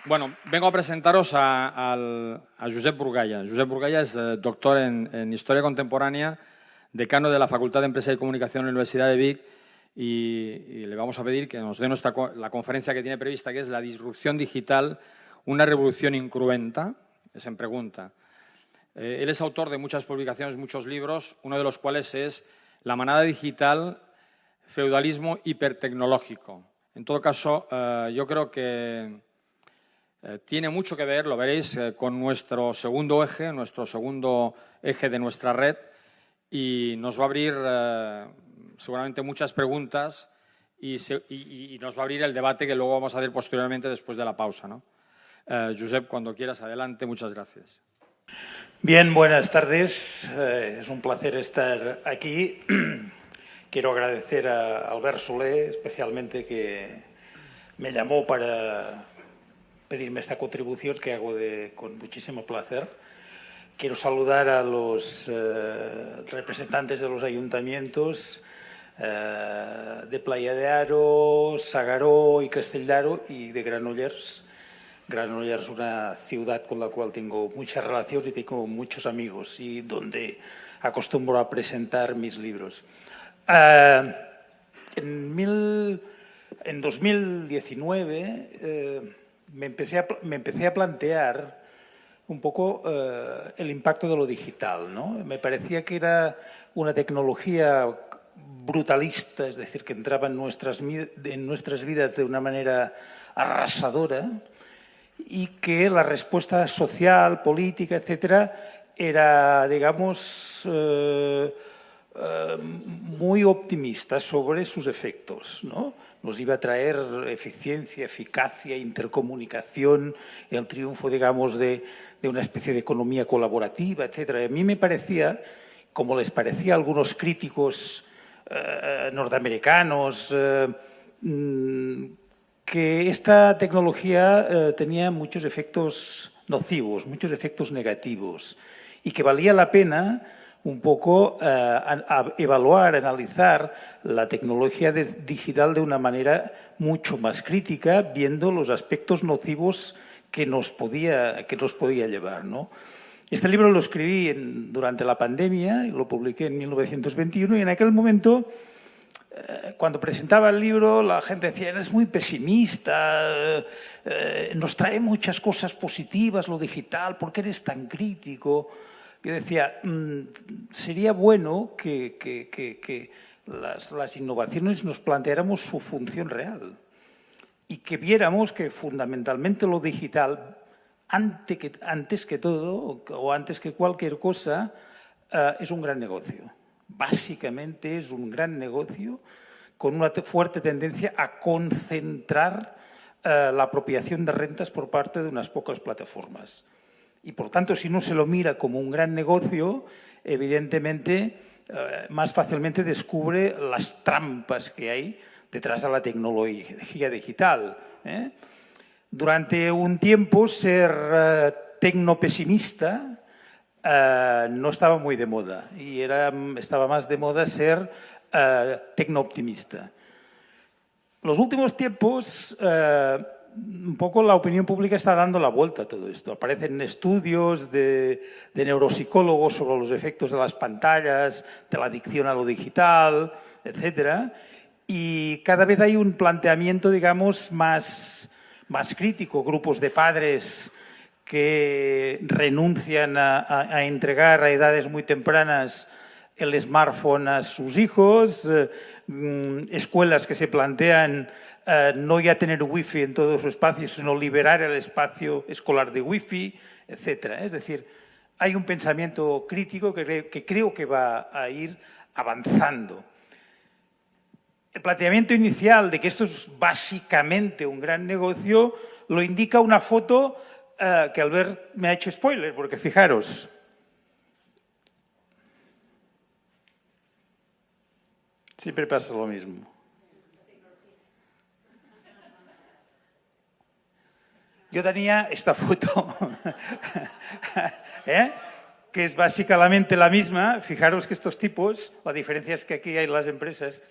Bueno, vengo a presentaros a Josep Burgaya. Josep Burgaya es doctor en Historia Contemporánea, decano de la Facultad de Empresa y Comunicación de la Universidad de Vic, y le vamos a pedir que nos dé la conferencia que tiene prevista, que es La disrupción digital, una revolución incruenta, es en pregunta. Él es autor de muchas publicaciones, muchos libros, uno de los cuales es La manada digital, feudalismo hipertecnológico. En todo caso, yo creo que tiene mucho que ver, lo veréis, con nuestro segundo eje de nuestra red, y nos va a abrir seguramente muchas preguntas y nos va a abrir el debate que luego vamos a hacer posteriormente después de la pausa, ¿no? Josep, cuando quieras, adelante. Muchas gracias. Bien, buenas tardes. Es un placer estar aquí. Quiero agradecer a Albert Soler, especialmente, que me llamó para pedirme esta contribución que hago con muchísimo placer. Quiero saludar a los representantes de los ayuntamientos de Playa de Aro, Sagaró y Castelldaro y de Granollers. Granollers es una ciudad con la cual tengo mucha relación y tengo muchos amigos y donde acostumbro a presentar mis libros. En 2019 me empecé a plantear un poco el impacto de lo digital, ¿no? Me parecía que era una tecnología brutalista, es decir, que entraba en nuestras vidas de una manera arrasadora, y que la respuesta social, política, etcétera, era, digamos, muy optimista sobre sus efectos, ¿no? Nos iba a traer eficiencia, eficacia, intercomunicación, el triunfo, digamos, de una especie de economía colaborativa, etcétera. A mí me parecía, como les parecía a algunos críticos norteamericanos, que esta tecnología tenía muchos efectos nocivos, muchos efectos negativos, y que valía la pena un poco evaluar, analizar la tecnología digital de una manera mucho más crítica, viendo los aspectos nocivos que nos podía llevar, ¿no? Este libro lo escribí durante la pandemia y lo publiqué en 1921, y en aquel momento, cuando presentaba el libro, la gente decía: eres muy pesimista, nos trae muchas cosas positivas lo digital, ¿por qué eres tan crítico? Yo decía, sería bueno que las innovaciones nos planteáramos su función real y que viéramos que fundamentalmente lo digital, antes que todo o antes que cualquier cosa, es un gran negocio. Básicamente es un gran negocio con una fuerte tendencia a concentrar la apropiación de rentas por parte de unas pocas plataformas. Y, por tanto, si no se lo mira como un gran negocio, evidentemente, más fácilmente descubre las trampas que hay detrás de la tecnología digital. Durante un tiempo, ser tecnopesimista no estaba muy de moda, y estaba más de moda ser tecnooptimista. Los últimos tiempos, un poco la opinión pública está dando la vuelta a todo esto. Aparecen estudios de neuropsicólogos sobre los efectos de las pantallas, de la adicción a lo digital, etcétera, y cada vez hay un planteamiento, digamos, más crítico. Grupos de padres que renuncian a entregar a edades muy tempranas el smartphone a sus hijos, escuelas que se plantean no ya tener wifi en todo su espacio, sino liberar el espacio escolar de wifi, etcétera. Es decir, hay un pensamiento crítico que creo que va a ir avanzando. El planteamiento inicial de que esto es básicamente un gran negocio lo indica una foto que Albert me ha hecho spoiler, porque fijaros. Siempre pasa lo mismo. Yo tenía esta foto, que es básicamente la misma. Fijaros que estos tipos, la diferencia es que aquí hay las empresas,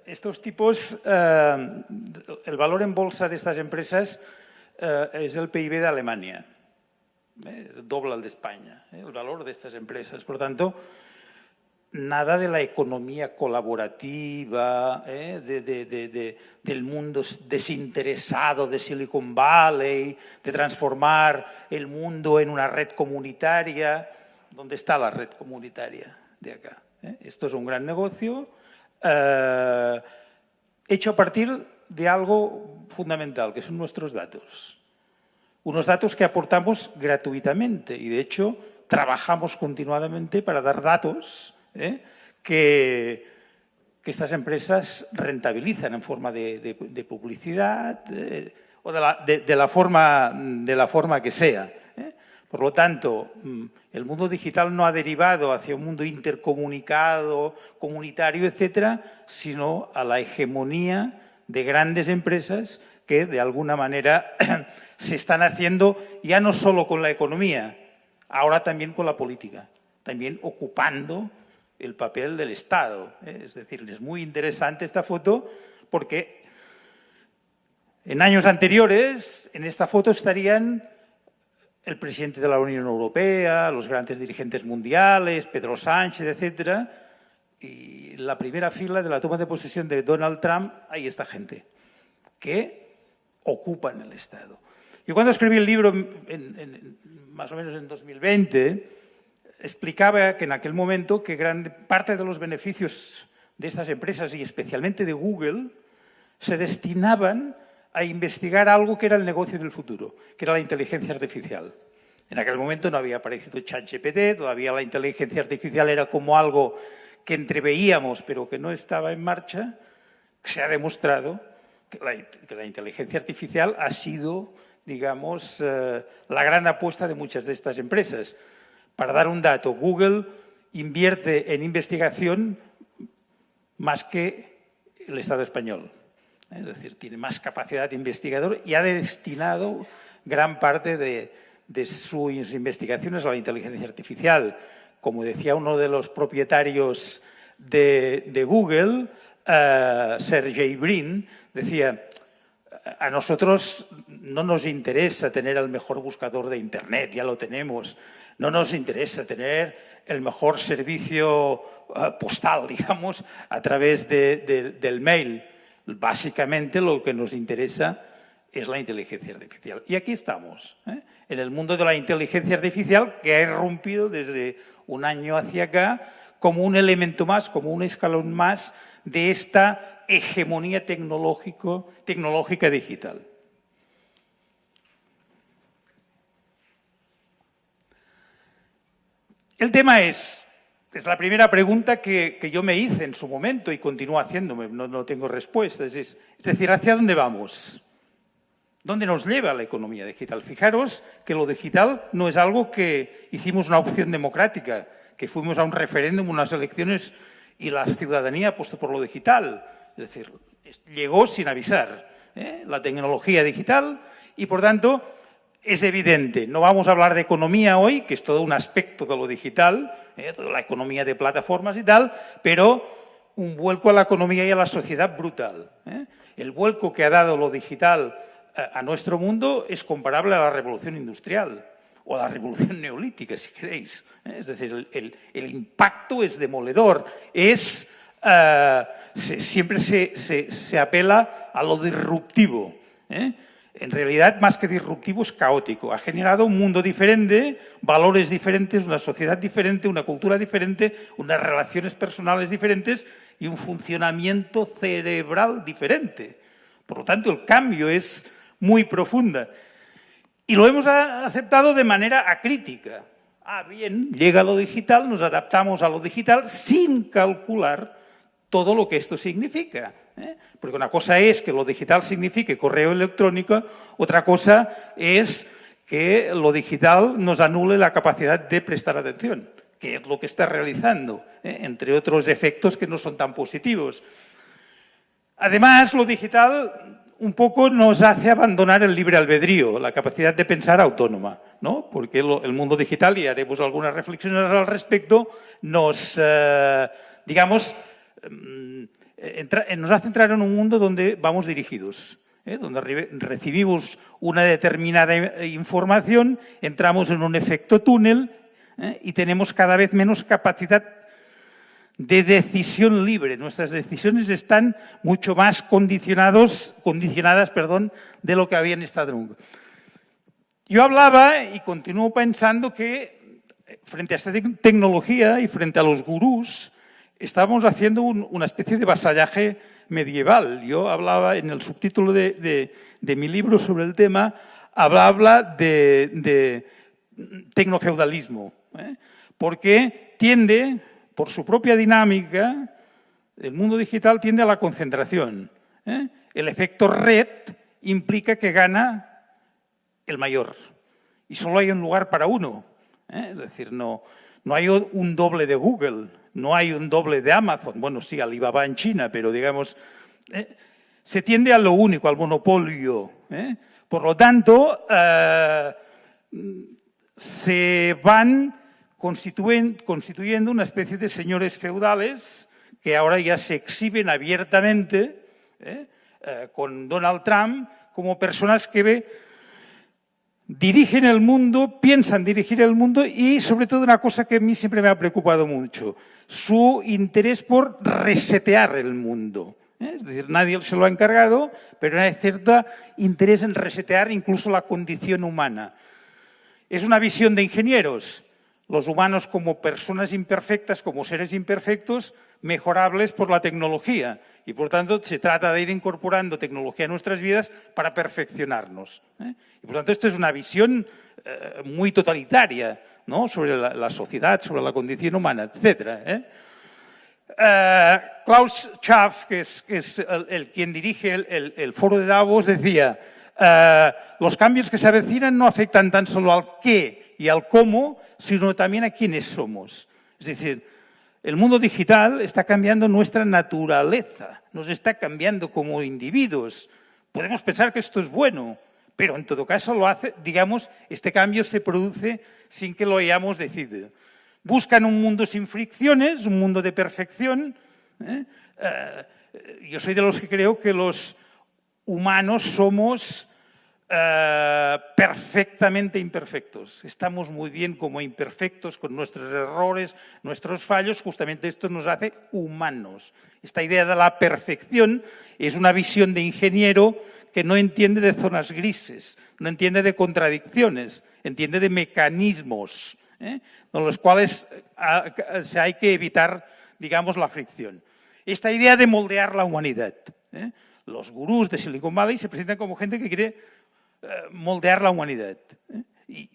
estos tipos, el valor en bolsa de estas empresas es el PIB de Alemania. Es doble el de España, el valor de estas empresas. Por tanto, nada de la economía colaborativa, del mundo desinteresado de Silicon Valley, de transformar el mundo en una red comunitaria. ¿Dónde está la red comunitaria de acá? Esto es un gran negocio hecho a partir de algo fundamental, que son nuestros datos. Unos datos que aportamos gratuitamente y, de hecho, trabajamos continuadamente para dar datos que estas empresas rentabilizan en forma de publicidad o de la forma que sea. Por lo tanto, el mundo digital no ha derivado hacia un mundo intercomunicado, comunitario, etcétera, sino a la hegemonía de grandes empresas que, de alguna manera, se están haciendo ya no solo con la economía, ahora también con la política, también ocupando el papel del Estado. Es decir, es muy interesante esta foto porque en años anteriores en esta foto estarían el presidente de la Unión Europea, los grandes dirigentes mundiales, Pedro Sánchez, etcétera, y en la primera fila de la toma de posesión de Donald Trump hay esta gente que ocupan el Estado. Yo cuando escribí el libro, más o menos en 2020, explicaba que en aquel momento que gran parte de los beneficios de estas empresas y especialmente de Google se destinaban a investigar algo que era el negocio del futuro, que era la inteligencia artificial. En aquel momento no había aparecido ChatGPT, todavía la inteligencia artificial era como algo que entreveíamos pero que no estaba en marcha. Se ha demostrado que la inteligencia artificial ha sido, digamos, la gran apuesta de muchas de estas empresas. Para dar un dato, Google invierte en investigación más que el Estado español. Es decir, tiene más capacidad de investigador y ha destinado gran parte de sus investigaciones a la inteligencia artificial. Como decía uno de los propietarios de Google, Sergey Brin, decía: a nosotros no nos interesa tener el mejor buscador de Internet, ya lo tenemos. No nos interesa tener el mejor servicio postal, digamos, a través del mail. Básicamente lo que nos interesa es la inteligencia artificial. Y aquí estamos, en el mundo de la inteligencia artificial, que ha irrumpido desde un año hacia acá como un elemento más, como un escalón más de esta hegemonía tecnológica digital. El tema es la primera pregunta que yo me hice en su momento y continúo haciéndome, no tengo respuesta. Es decir, ¿hacia dónde vamos? ¿Dónde nos lleva la economía digital? Fijaros que lo digital no es algo que hicimos una opción democrática, que fuimos a un referéndum, unas elecciones y la ciudadanía apostó por lo digital. Es decir, llegó sin avisar la tecnología digital y, por tanto, es evidente. No vamos a hablar de economía hoy, que es todo un aspecto de lo digital, toda la economía de plataformas y tal, pero un vuelco a la economía y a la sociedad brutal. El vuelco que ha dado lo digital a nuestro mundo es comparable a la revolución industrial o a la revolución neolítica, si queréis. Es decir, el impacto es demoledor, siempre se apela a lo disruptivo. En realidad, más que disruptivo, es caótico. Ha generado un mundo diferente, valores diferentes, una sociedad diferente, una cultura diferente, unas relaciones personales diferentes y un funcionamiento cerebral diferente. Por lo tanto, el cambio es muy profundo. Y lo hemos aceptado de manera acrítica. Bien, llega lo digital, nos adaptamos a lo digital sin calcular todo lo que esto significa. Porque una cosa es que lo digital signifique correo electrónico, otra cosa es que lo digital nos anule la capacidad de prestar atención, que es lo que está realizando, entre otros efectos que no son tan positivos. Además, lo digital un poco nos hace abandonar el libre albedrío, la capacidad de pensar autónoma, ¿no? Porque el mundo digital, y haremos algunas reflexiones al respecto, nos, digamos, nos hace entrar en un mundo donde vamos dirigidos. donde recibimos una determinada información, entramos en un efecto túnel y tenemos cada vez menos capacidad de decisión libre. Nuestras decisiones están mucho más condicionadas, de lo que habían estado nunca. Yo hablaba y continúo pensando que frente a esta tecnología y frente a los gurús, estábamos haciendo una especie de vasallaje medieval. Yo hablaba en el subtítulo de mi libro sobre el tema, habla de tecnofeudalismo, porque tiende, por su propia dinámica, el mundo digital tiende a la concentración. El efecto red implica que gana el mayor y solo hay un lugar para uno. Es decir, no hay un doble de Google, no hay un doble de Amazon. Bueno, sí, Alibaba en China, pero digamos, se tiende a lo único, al monopolio. Por lo tanto, se van constituyendo una especie de señores feudales que ahora ya se exhiben abiertamente con Donald Trump como personas que dirigen el mundo, piensan dirigir el mundo y, sobre todo, una cosa que a mí siempre me ha preocupado mucho, su interés por resetear el mundo. Es decir, nadie se lo ha encargado, pero hay cierto interés en resetear incluso la condición humana. Es una visión de ingenieros. Los humanos como personas imperfectas, como seres imperfectos, mejorables por la tecnología. Y, por tanto, se trata de ir incorporando tecnología en nuestras vidas para perfeccionarnos. Y, por tanto, esto es una visión muy totalitaria, ¿no?, sobre la sociedad, sobre la condición humana, etc. Klaus Schwab, que es el quien dirige el foro de Davos, decía los cambios que se avecinan no afectan tan solo al qué y al cómo, sino también a quiénes somos. Es decir, el mundo digital está cambiando nuestra naturaleza, nos está cambiando como individuos. Podemos pensar que esto es bueno, pero en todo caso lo hace, digamos, este cambio se produce sin que lo hayamos decidido. Buscan un mundo sin fricciones, un mundo de perfección. Yo soy de los que creo que los humanos somos perfectamente imperfectos. Estamos muy bien como imperfectos, con nuestros errores, nuestros fallos. Justamente esto nos hace humanos. Esta idea de la perfección es una visión de ingeniero que no entiende de zonas grises, no entiende de contradicciones, entiende de mecanismos, con los cuales hay que evitar, digamos, la fricción. Esta idea de moldear la humanidad. Los gurús de Silicon Valley se presentan como gente que quiere moldear la humanidad. ¿Y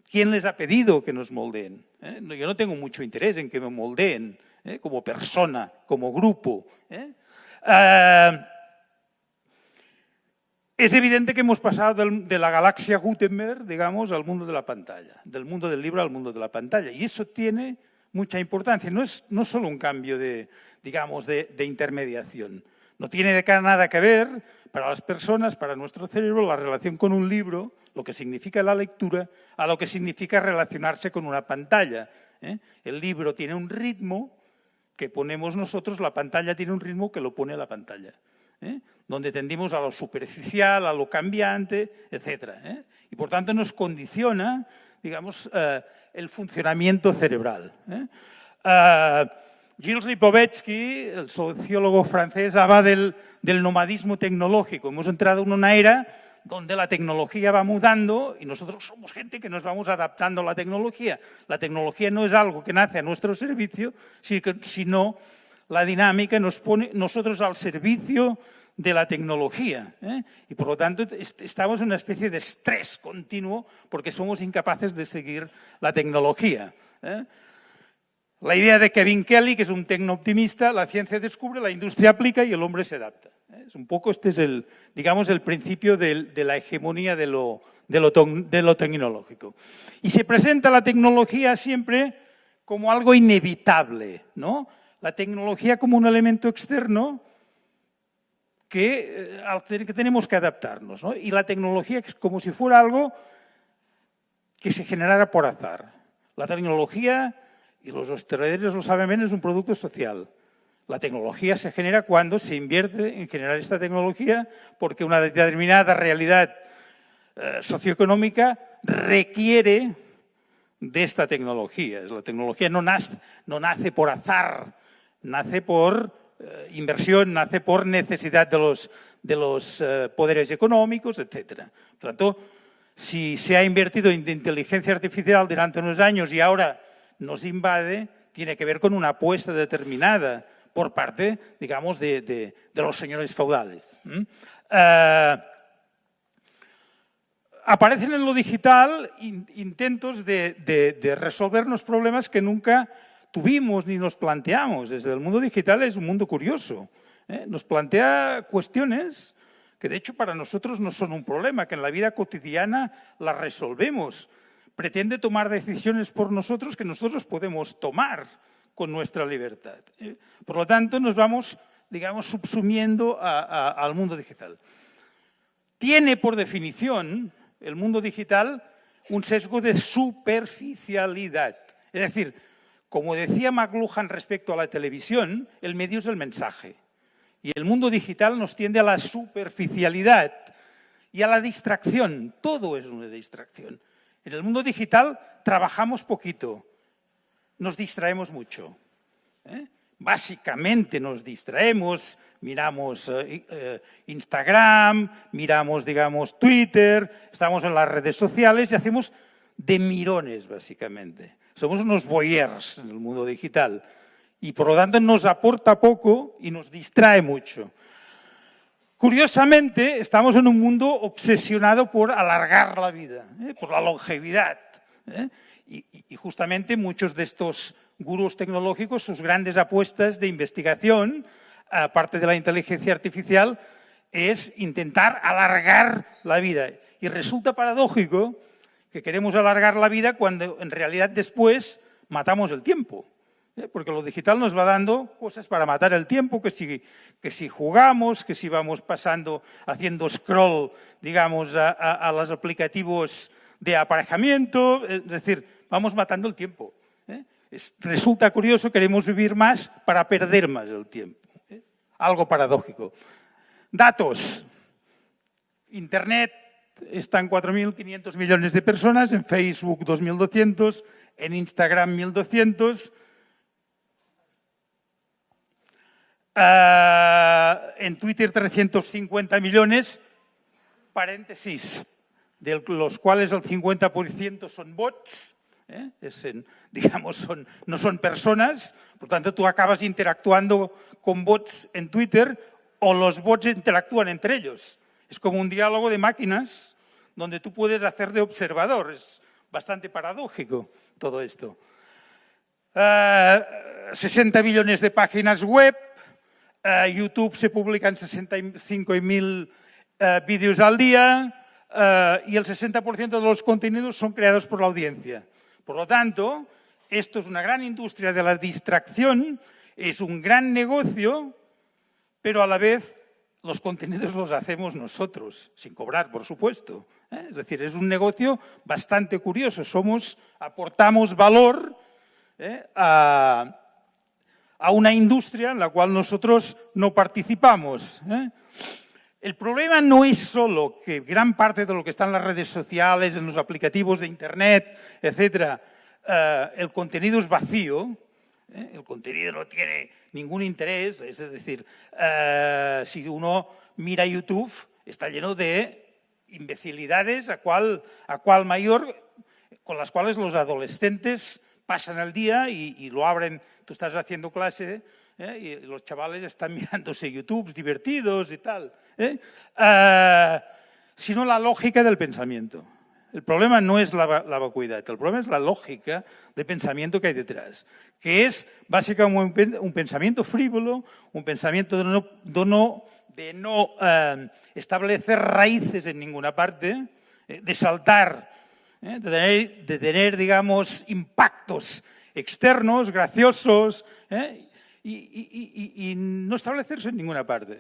quién les ha pedido que nos moldeen? Yo no tengo mucho interés en que me moldeen como persona, como grupo. Es evidente que hemos pasado de la galaxia Gutenberg, digamos, al mundo de la pantalla, del mundo del libro al mundo de la pantalla. Y eso tiene mucha importancia. No es solo un cambio de intermediación. No tiene nada que ver para las personas, para nuestro cerebro, la relación con un libro, lo que significa la lectura, a lo que significa relacionarse con una pantalla. El libro tiene un ritmo que ponemos nosotros, la pantalla tiene un ritmo que lo pone la pantalla. Donde tendimos a lo superficial, a lo cambiante, etc. Y por tanto nos condiciona, digamos, el funcionamiento cerebral. Gilles Lipovetsky, el sociólogo francés, habla del nomadismo tecnológico. Hemos entrado en una era donde la tecnología va mudando y nosotros somos gente que nos vamos adaptando a la tecnología. La tecnología no es algo que nace a nuestro servicio, sino la dinámica nos pone nosotros al servicio de la tecnología. Y por lo tanto estamos en una especie de estrés continuo porque somos incapaces de seguir la tecnología. La idea de Kevin Kelly, que es un tecno-optimista, la ciencia descubre, la industria aplica y el hombre se adapta. Es un poco, este es el principio de la hegemonía de lo tecnológico. Y se presenta la tecnología siempre como algo inevitable, ¿no? La tecnología como un elemento externo al que tenemos que adaptarnos, ¿no? Y la tecnología es como si fuera algo que se generara por azar. La tecnología, y los hosteleros lo saben bien, es un producto social. La tecnología se genera cuando se invierte en generar esta tecnología porque una determinada realidad socioeconómica requiere de esta tecnología. La tecnología no nace por azar, nace por inversión, nace por necesidad de los poderes económicos, etc. Por tanto, si se ha invertido en inteligencia artificial durante unos años y ahora nos invade, tiene que ver con una apuesta determinada por parte, digamos, de los señores feudales. Aparecen en lo digital intentos de resolvernos problemas que nunca tuvimos ni nos planteamos. Desde el mundo digital es un mundo curioso. Nos plantea cuestiones que de hecho para nosotros no son un problema, que en la vida cotidiana las resolvemos. Pretende tomar decisiones por nosotros que nosotros podemos tomar con nuestra libertad. Por lo tanto, nos vamos, digamos, subsumiendo al mundo digital. Tiene, por definición, el mundo digital un sesgo de superficialidad. Es decir, como decía McLuhan respecto a la televisión, el medio es el mensaje. Y el mundo digital nos tiende a la superficialidad y a la distracción. Todo es una distracción. En el mundo digital trabajamos poquito, nos distraemos mucho. Básicamente nos distraemos, miramos Instagram, miramos, digamos, Twitter, estamos en las redes sociales y hacemos de mirones, básicamente. Somos unos voyeurs en el mundo digital y, por lo tanto, nos aporta poco y nos distrae mucho. Curiosamente, estamos en un mundo obsesionado por alargar la vida, por la longevidad. Y justamente muchos de estos gurús tecnológicos, sus grandes apuestas de investigación, aparte de la inteligencia artificial, es intentar alargar la vida. Y resulta paradójico que queremos alargar la vida cuando en realidad después matamos el tiempo. Porque lo digital nos va dando cosas para matar el tiempo, que si jugamos, que si vamos pasando, haciendo scroll, digamos, a los aplicativos de aparejamiento, es decir, vamos matando el tiempo. Resulta curioso, queremos vivir más para perder más el tiempo. Algo paradójico. Datos. Internet está en 4.500 millones de personas, en Facebook 2.200, en Instagram 1.200, en Twitter 350 millones, paréntesis, de los cuales el 50% son bots, digamos, no son personas, por tanto tú acabas interactuando con bots en Twitter o los bots interactúan entre ellos. Es como un diálogo de máquinas donde tú puedes hacer de observador. Es bastante paradójico todo esto. 60 billones de páginas web. YouTube se publican 65.000 vídeos al día y el 60% de los contenidos son creados por la audiencia. Por lo tanto, esto es una gran industria de la distracción, es un gran negocio, pero a la vez los contenidos los hacemos nosotros, sin cobrar, por supuesto. Es decir, es un negocio bastante curioso. Aportamos valor a una industria en la cual nosotros no participamos. El problema no es solo que gran parte de lo que está en las redes sociales, en los aplicativos de Internet, etcétera, el contenido es vacío, el contenido no tiene ningún interés, es decir, si uno mira YouTube, está lleno de imbecilidades a cual mayor, con las cuales los adolescentes pasan el día y lo abren. Tú estás haciendo clase y los chavales están mirándose YouTube divertidos y tal. Sino la lógica del pensamiento. El problema no es la vacuidad, el problema es la lógica de pensamiento que hay detrás, que es básicamente un pensamiento frívolo, un pensamiento de no establecer raíces en ninguna parte, de saltar, de tener, digamos, impactos externos, graciosos, y no establecerse en ninguna parte.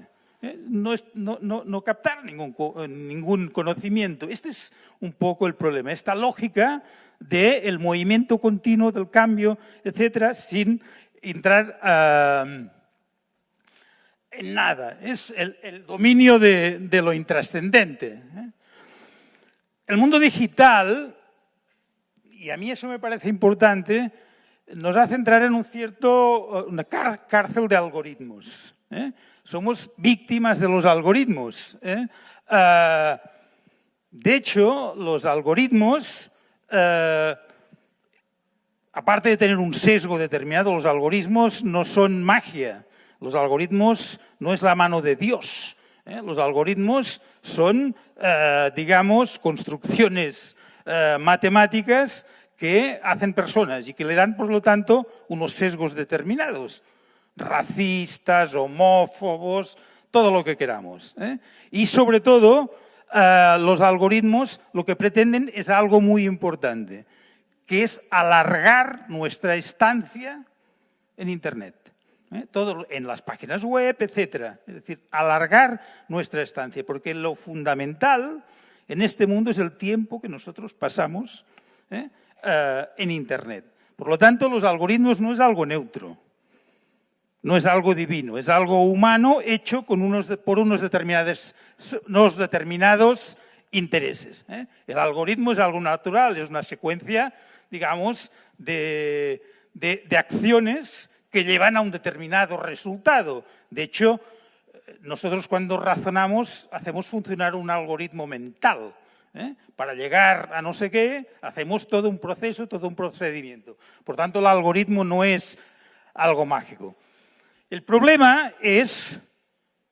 No captar ningún conocimiento. Este es un poco el problema. Esta lógica del movimiento continuo, del cambio, etcétera, sin entrar en nada, es el dominio de lo intrascendente. El mundo digital, y a mí eso me parece importante, nos hace entrar en una cárcel de algoritmos. Somos víctimas de los algoritmos. De hecho, los algoritmos, aparte de tener un sesgo determinado, los algoritmos no son magia. Los algoritmos no es la mano de Dios. Los algoritmos son, digamos, construcciones matemáticas que hacen personas y que le dan, por lo tanto, unos sesgos determinados. Racistas, homófobos, todo lo que queramos. Y, sobre todo, los algoritmos lo que pretenden es algo muy importante, que es alargar nuestra estancia en Internet. Todo en las páginas web, etcétera. Es decir, alargar nuestra estancia, porque lo fundamental en este mundo es el tiempo que nosotros pasamos en Internet. Por lo tanto, los algoritmos no es algo neutro, no es algo divino, es algo humano hecho por unos determinados intereses. El algoritmo es algo natural, es una secuencia, digamos, de acciones que llevan a un determinado resultado. De hecho, nosotros cuando razonamos hacemos funcionar un algoritmo mental. Para llegar a no sé qué, hacemos todo un proceso, todo un procedimiento. Por tanto, el algoritmo no es algo mágico. El problema es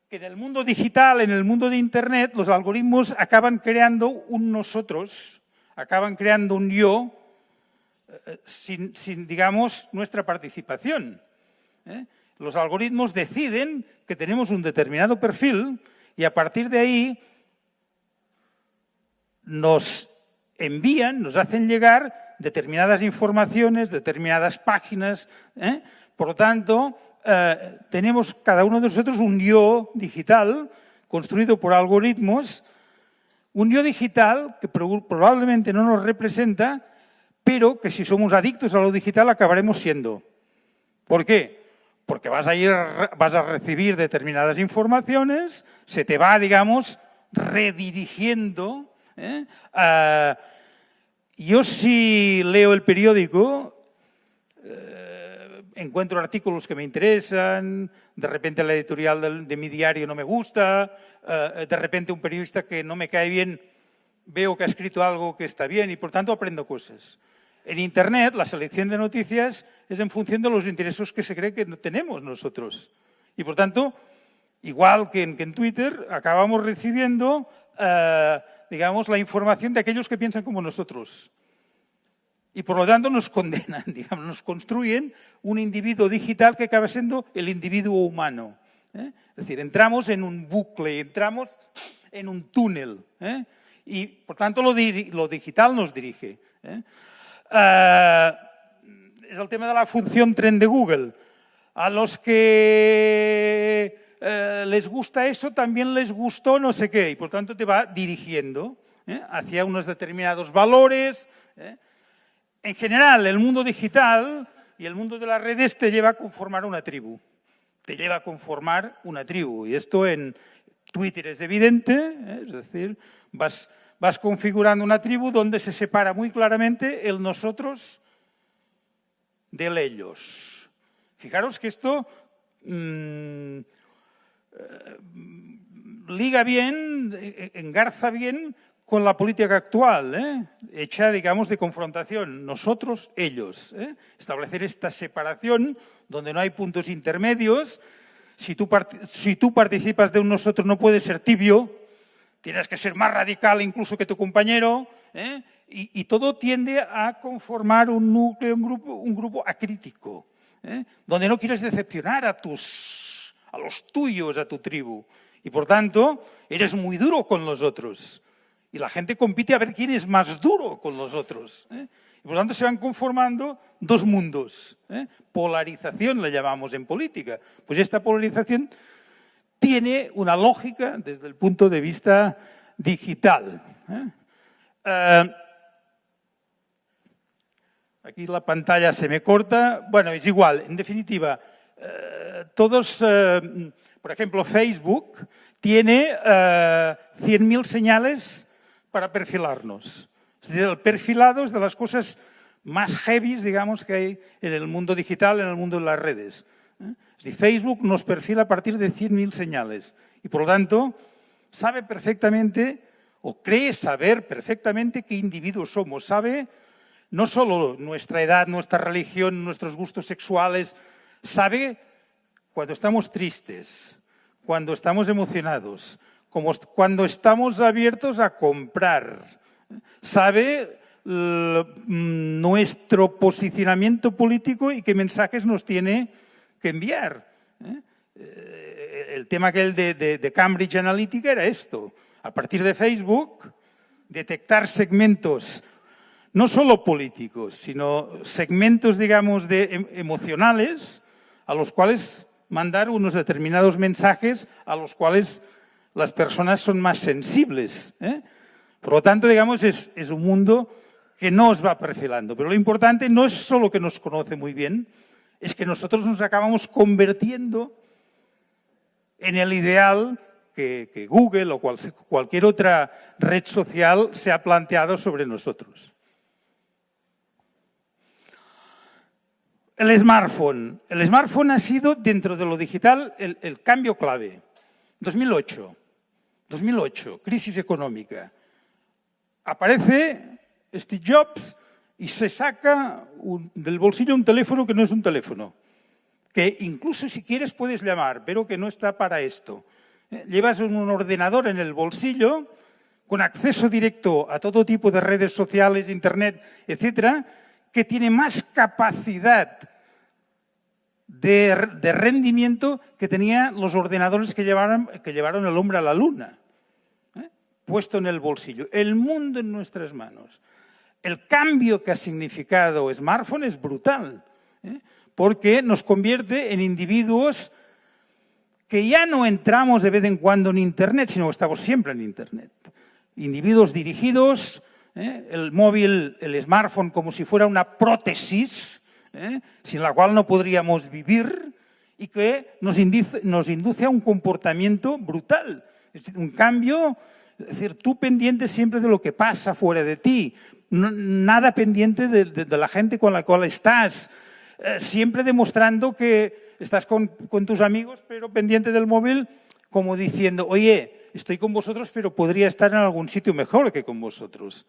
que en el mundo digital, en el mundo de Internet, los algoritmos acaban creando un nosotros, acaban creando un yo, sin digamos, nuestra participación. Los algoritmos deciden que tenemos un determinado perfil y a partir de ahí nos envían, nos hacen llegar determinadas informaciones, determinadas páginas. Por lo tanto, tenemos cada uno de nosotros un yo digital construido por algoritmos, un yo digital que probablemente no nos representa, pero que si somos adictos a lo digital acabaremos siendo. ¿Por qué? Porque vas a recibir determinadas informaciones, se te va, digamos, redirigiendo. Yo si leo el periódico, encuentro artículos que me interesan, de repente la editorial de mi diario no me gusta, de repente un periodista que no me cae bien, veo que ha escrito algo que está bien y por tanto aprendo cosas. En Internet la selección de noticias es en función de los intereses que se cree que tenemos nosotros. Y por tanto, igual que en Twitter, acabamos recibiendo digamos, la información de aquellos que piensan como nosotros. Y por lo tanto nos condenan, digamos, nos construyen un individuo digital que acaba siendo el individuo humano. Es decir, entramos en un bucle, entramos en un túnel. Y por tanto lo digital nos dirige. Es el tema de la función tren de Google. A los que les gusta eso, también les gustó no sé qué, y por tanto te va dirigiendo hacia unos determinados valores. En general, el mundo digital y el mundo de las redes te lleva a conformar una tribu. Te lleva a conformar una tribu. Y esto en Twitter es evidente, es decir, vas configurando una tribu donde se separa muy claramente el nosotros del ellos. Fijaros que esto liga bien, engarza bien con la política actual, hecha, digamos, de confrontación. Nosotros, ellos. Establecer esta separación donde no hay puntos intermedios. Si tú participas de un nosotros no puedes ser tibio, tienes que ser más radical incluso que tu compañero. Y todo tiende a conformar un núcleo, un grupo acrítico, donde no quieres decepcionar a los tuyos, a tu tribu. Y por tanto, eres muy duro con los otros. Y la gente compite a ver quién es más duro con los otros. Y por tanto se van conformando dos mundos. Polarización le llamamos en política. Pues esta polarización tiene una lógica desde el punto de vista digital. Aquí la pantalla se me corta. Bueno, es igual. En definitiva, por ejemplo, Facebook tiene 100.000 señales para perfilarnos. Es decir, el perfilado es de las cosas más heavy, digamos, que hay en el mundo digital, en el mundo de las redes. Es decir, Facebook nos perfila a partir de 100.000 señales y, por lo tanto, sabe perfectamente o cree saber perfectamente qué individuos somos. Sabe no solo nuestra edad, nuestra religión, nuestros gustos sexuales, sabe cuando estamos tristes, cuando estamos emocionados, cuando estamos abiertos a comprar. Sabe nuestro posicionamiento político y qué mensajes nos tiene que enviar. El tema aquel de Cambridge Analytica era esto. A partir de Facebook, detectar segmentos, no solo políticos, sino segmentos, digamos, emocionales, a los cuales mandar unos determinados mensajes a los cuales las personas son más sensibles. Por lo tanto, digamos, es un mundo que nos va perfilando. Pero lo importante no es solo que nos conoce muy bien, es que nosotros nos acabamos convirtiendo en el ideal que Google o cualquier otra red social se ha planteado sobre nosotros. El smartphone. El smartphone ha sido, dentro de lo digital, el cambio clave. 2008, crisis económica. Aparece Steve Jobs y se saca del bolsillo un teléfono que no es un teléfono, que incluso si quieres puedes llamar, pero que no está para esto. Llevas un ordenador en el bolsillo con acceso directo a todo tipo de redes sociales, internet, etcétera, que tiene más capacidad de rendimiento que tenían los ordenadores que llevaron el hombre a la luna. Puesto en el bolsillo. El mundo en nuestras manos. El cambio que ha significado smartphone es brutal, porque nos convierte en individuos que ya no entramos de vez en cuando en Internet, sino que estamos siempre en Internet. Individuos dirigidos, el móvil, el smartphone como si fuera una prótesis, sin la cual no podríamos vivir y que nos induce a un comportamiento brutal. Es decir, un cambio, es decir, tú pendiente siempre de lo que pasa fuera de ti, nada pendiente de la gente con la cual estás, siempre demostrando que estás con tus amigos, pero pendiente del móvil, como diciendo, oye, estoy con vosotros, pero podría estar en algún sitio mejor que con vosotros.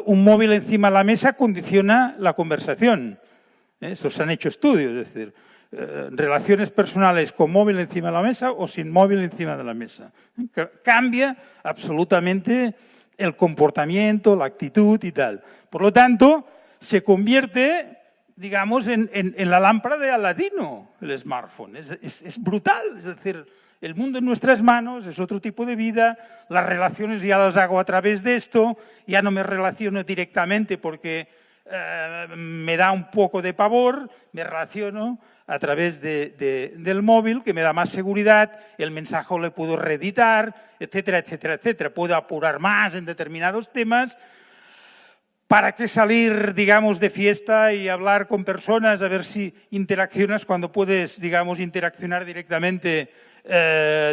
Un móvil encima de la mesa condiciona la conversación. Eso se han hecho estudios, es decir, relaciones personales con móvil encima de la mesa o sin móvil encima de la mesa. Cambia absolutamente el comportamiento, la actitud y tal. Por lo tanto, se convierte, digamos, en la lámpara de Aladino, el smartphone. Es brutal, es decir, el mundo en nuestras manos, es otro tipo de vida, las relaciones ya las hago a través de esto, ya no me relaciono directamente porque me da un poco de pavor, me relaciono a través del móvil, que me da más seguridad, el mensaje le puedo reeditar, etcétera, etcétera, etcétera. Puedo apurar más en determinados temas. ¿Para qué salir, digamos, de fiesta y hablar con personas a ver si interaccionas cuando puedes, digamos, interaccionar directamente,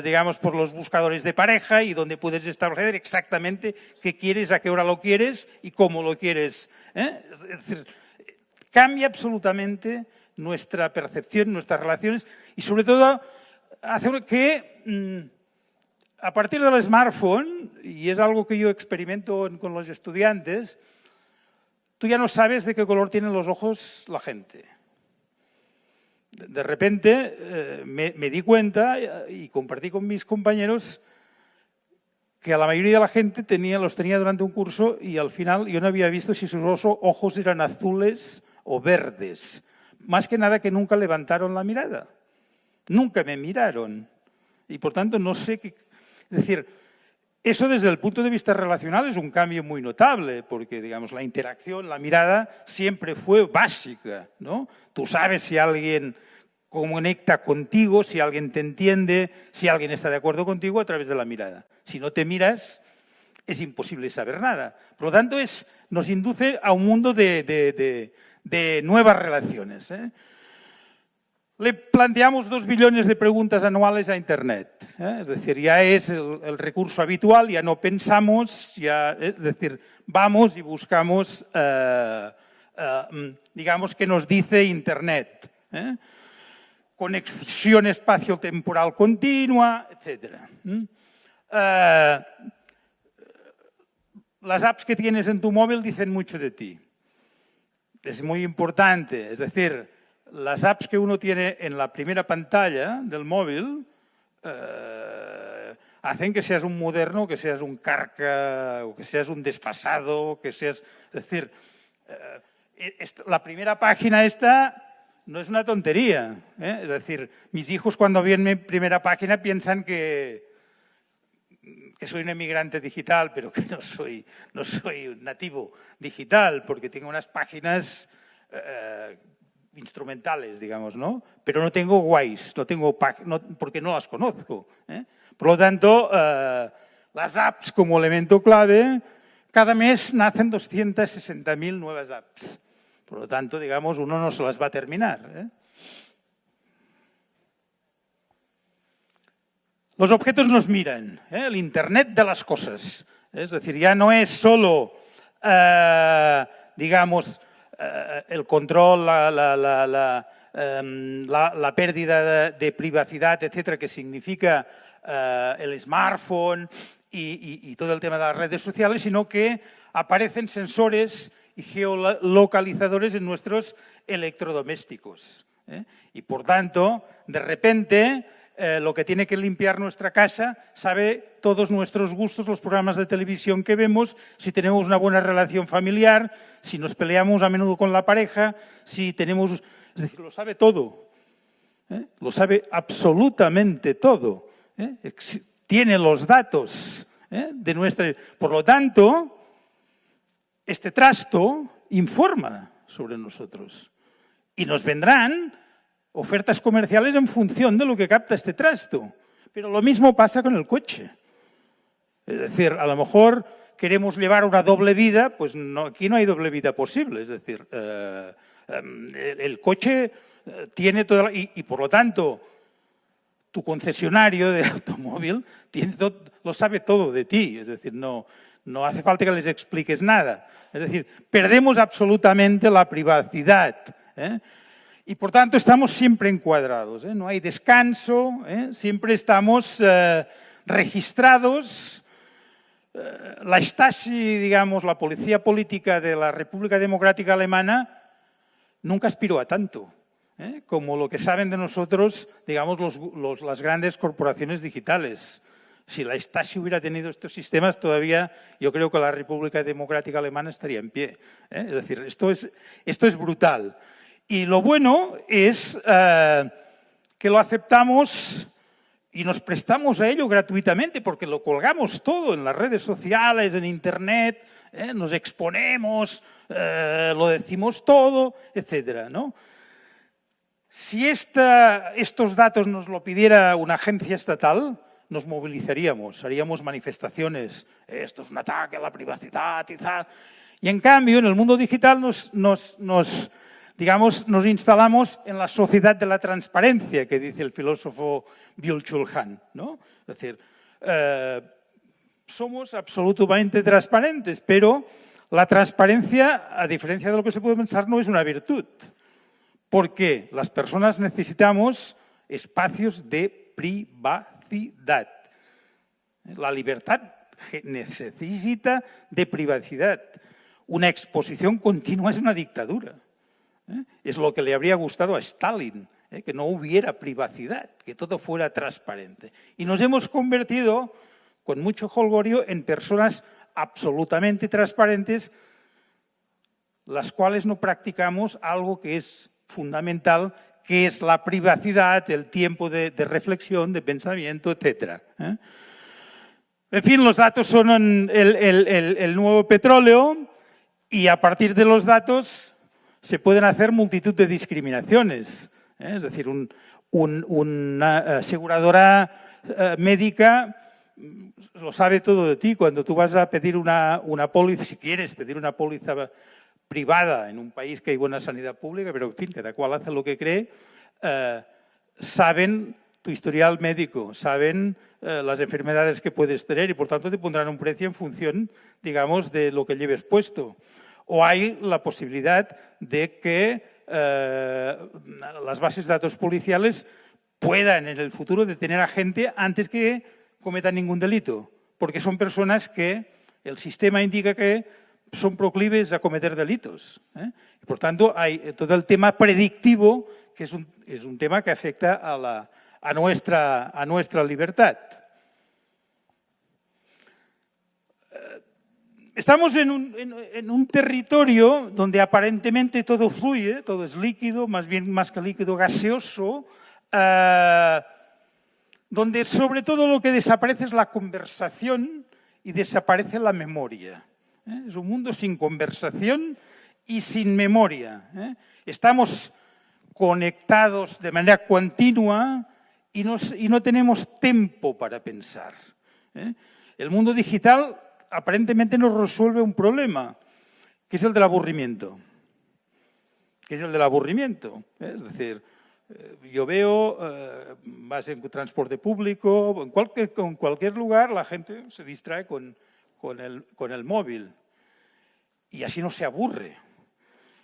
digamos, por los buscadores de pareja y donde puedes establecer exactamente qué quieres, a qué hora lo quieres y cómo lo quieres? Es decir, cambia absolutamente nuestra percepción, nuestras relaciones y, sobre todo, hace que a partir del smartphone, y es algo que yo experimento con los estudiantes, tú ya no sabes de qué color tienen los ojos la gente. De repente me di cuenta y compartí con mis compañeros que a la mayoría de la gente los tenía durante un curso y al final yo no había visto si sus ojos eran azules o verdes. Más que nada que nunca levantaron la mirada. Nunca me miraron. Y por tanto no sé qué... Es decir, eso desde el punto de vista relacional es un cambio muy notable, porque digamos, la interacción, la mirada siempre fue básica, ¿no? Tú sabes si alguien conecta contigo, si alguien te entiende, si alguien está de acuerdo contigo a través de la mirada. Si no te miras, es imposible saber nada. Por lo tanto, nos induce a un mundo de nuevas relaciones. Le planteamos 2 billones de preguntas anuales a Internet. Es decir, ya es el recurso habitual, ya no pensamos, ya, es decir, vamos y buscamos, digamos, qué nos dice Internet. Conexión espacio-temporal continua, etc. Las apps que tienes en tu móvil dicen mucho de ti. Es muy importante, es decir, las apps que uno tiene en la primera pantalla del móvil hacen que seas un moderno, que seas un carca, o que seas un desfasado, que seas... Es decir, la primera página esta no es una tontería. Es decir, mis hijos cuando ven mi primera página piensan que soy un emigrante digital, pero que no soy un nativo digital, porque tengo unas páginas instrumentales, digamos, ¿no? Pero no tengo guays, porque no las conozco. Por lo tanto, las apps como elemento clave, cada mes nacen 260.000 nuevas apps. Por lo tanto, digamos, uno no se las va a terminar. Los objetos nos miran, el Internet de las cosas. Es decir, ya no es solo, digamos, el control, la pérdida de privacidad, etcétera, que significa el smartphone y todo el tema de las redes sociales, sino que aparecen sensores y geolocalizadores en nuestros electrodomésticos. Y por tanto, de repente, lo que tiene que limpiar nuestra casa sabe todos nuestros gustos, los programas de televisión que vemos, si tenemos una buena relación familiar, si nos peleamos a menudo con la pareja, si tenemos... Es decir, lo sabe todo. Lo sabe absolutamente todo. Tiene los datos de nuestra... Por lo tanto, este trasto informa sobre nosotros. Y nos vendrán ofertas comerciales en función de lo que capta este trasto. Pero lo mismo pasa con el coche. Es decir, a lo mejor queremos llevar una doble vida, pues no, aquí no hay doble vida posible. Es decir, el coche tiene toda y por lo tanto, tu concesionario de automóvil lo sabe todo de ti. Es decir, no hace falta que les expliques nada. Es decir, perdemos absolutamente la privacidad. Y por tanto estamos siempre encuadrados, no hay descanso, siempre estamos registrados. La Stasi, digamos, la policía política de la República Democrática Alemana nunca aspiró a tanto, como lo que saben de nosotros, digamos, las grandes corporaciones digitales. Si la Stasi hubiera tenido estos sistemas, todavía yo creo que la República Democrática Alemana estaría en pie. Es decir, esto es brutal. Y lo bueno es que lo aceptamos y nos prestamos a ello gratuitamente porque lo colgamos todo en las redes sociales, en Internet, nos exponemos, lo decimos todo, etc. ¿no? Si estos datos nos lo pidiera una agencia estatal, nos movilizaríamos, haríamos manifestaciones, esto es un ataque a la privacidad y tal. Y en cambio, en el mundo digital nos instalamos en la sociedad de la transparencia, que dice el filósofo Byung-Chul Han, ¿no? Es decir, somos absolutamente transparentes, pero la transparencia, a diferencia de lo que se puede pensar, no es una virtud. Porque las personas necesitamos espacios de privacidad. La libertad necesita de privacidad. Una exposición continua es una dictadura. Es lo que le habría gustado a Stalin, que no hubiera privacidad, que todo fuera transparente. Y nos hemos convertido, con mucho jolgorio, en personas absolutamente transparentes, las cuales no practicamos algo que es fundamental, que es la privacidad, el tiempo de reflexión, de pensamiento, etc. En fin, los datos son el nuevo petróleo y a partir de los datos se pueden hacer multitud de discriminaciones. Es decir, una aseguradora médica lo sabe todo de ti. Cuando tú vas a pedir una póliza, si quieres pedir una póliza privada en un país que hay buena sanidad pública, pero en fin, cada cual hace lo que cree, saben tu historial médico, saben las enfermedades que puedes tener y por tanto te pondrán un precio en función, digamos, de lo que lleves puesto. O hay la posibilidad de que las bases de datos policiales puedan en el futuro detener a gente antes que cometan ningún delito, porque son personas que el sistema indica que son proclives a cometer delitos. Y por tanto, hay todo el tema predictivo, que es un tema que afecta a nuestra libertad. Estamos en un territorio donde aparentemente todo fluye, todo es líquido, más que líquido, gaseoso, donde sobre todo lo que desaparece es la conversación y desaparece la memoria. Es un mundo sin conversación y sin memoria. Estamos conectados de manera continua y no tenemos tiempo para pensar. El mundo digital aparentemente nos resuelve un problema, que es el del aburrimiento. Es decir, yo veo, vas en transporte público, en cualquier lugar, la gente se distrae con el móvil y así no se aburre.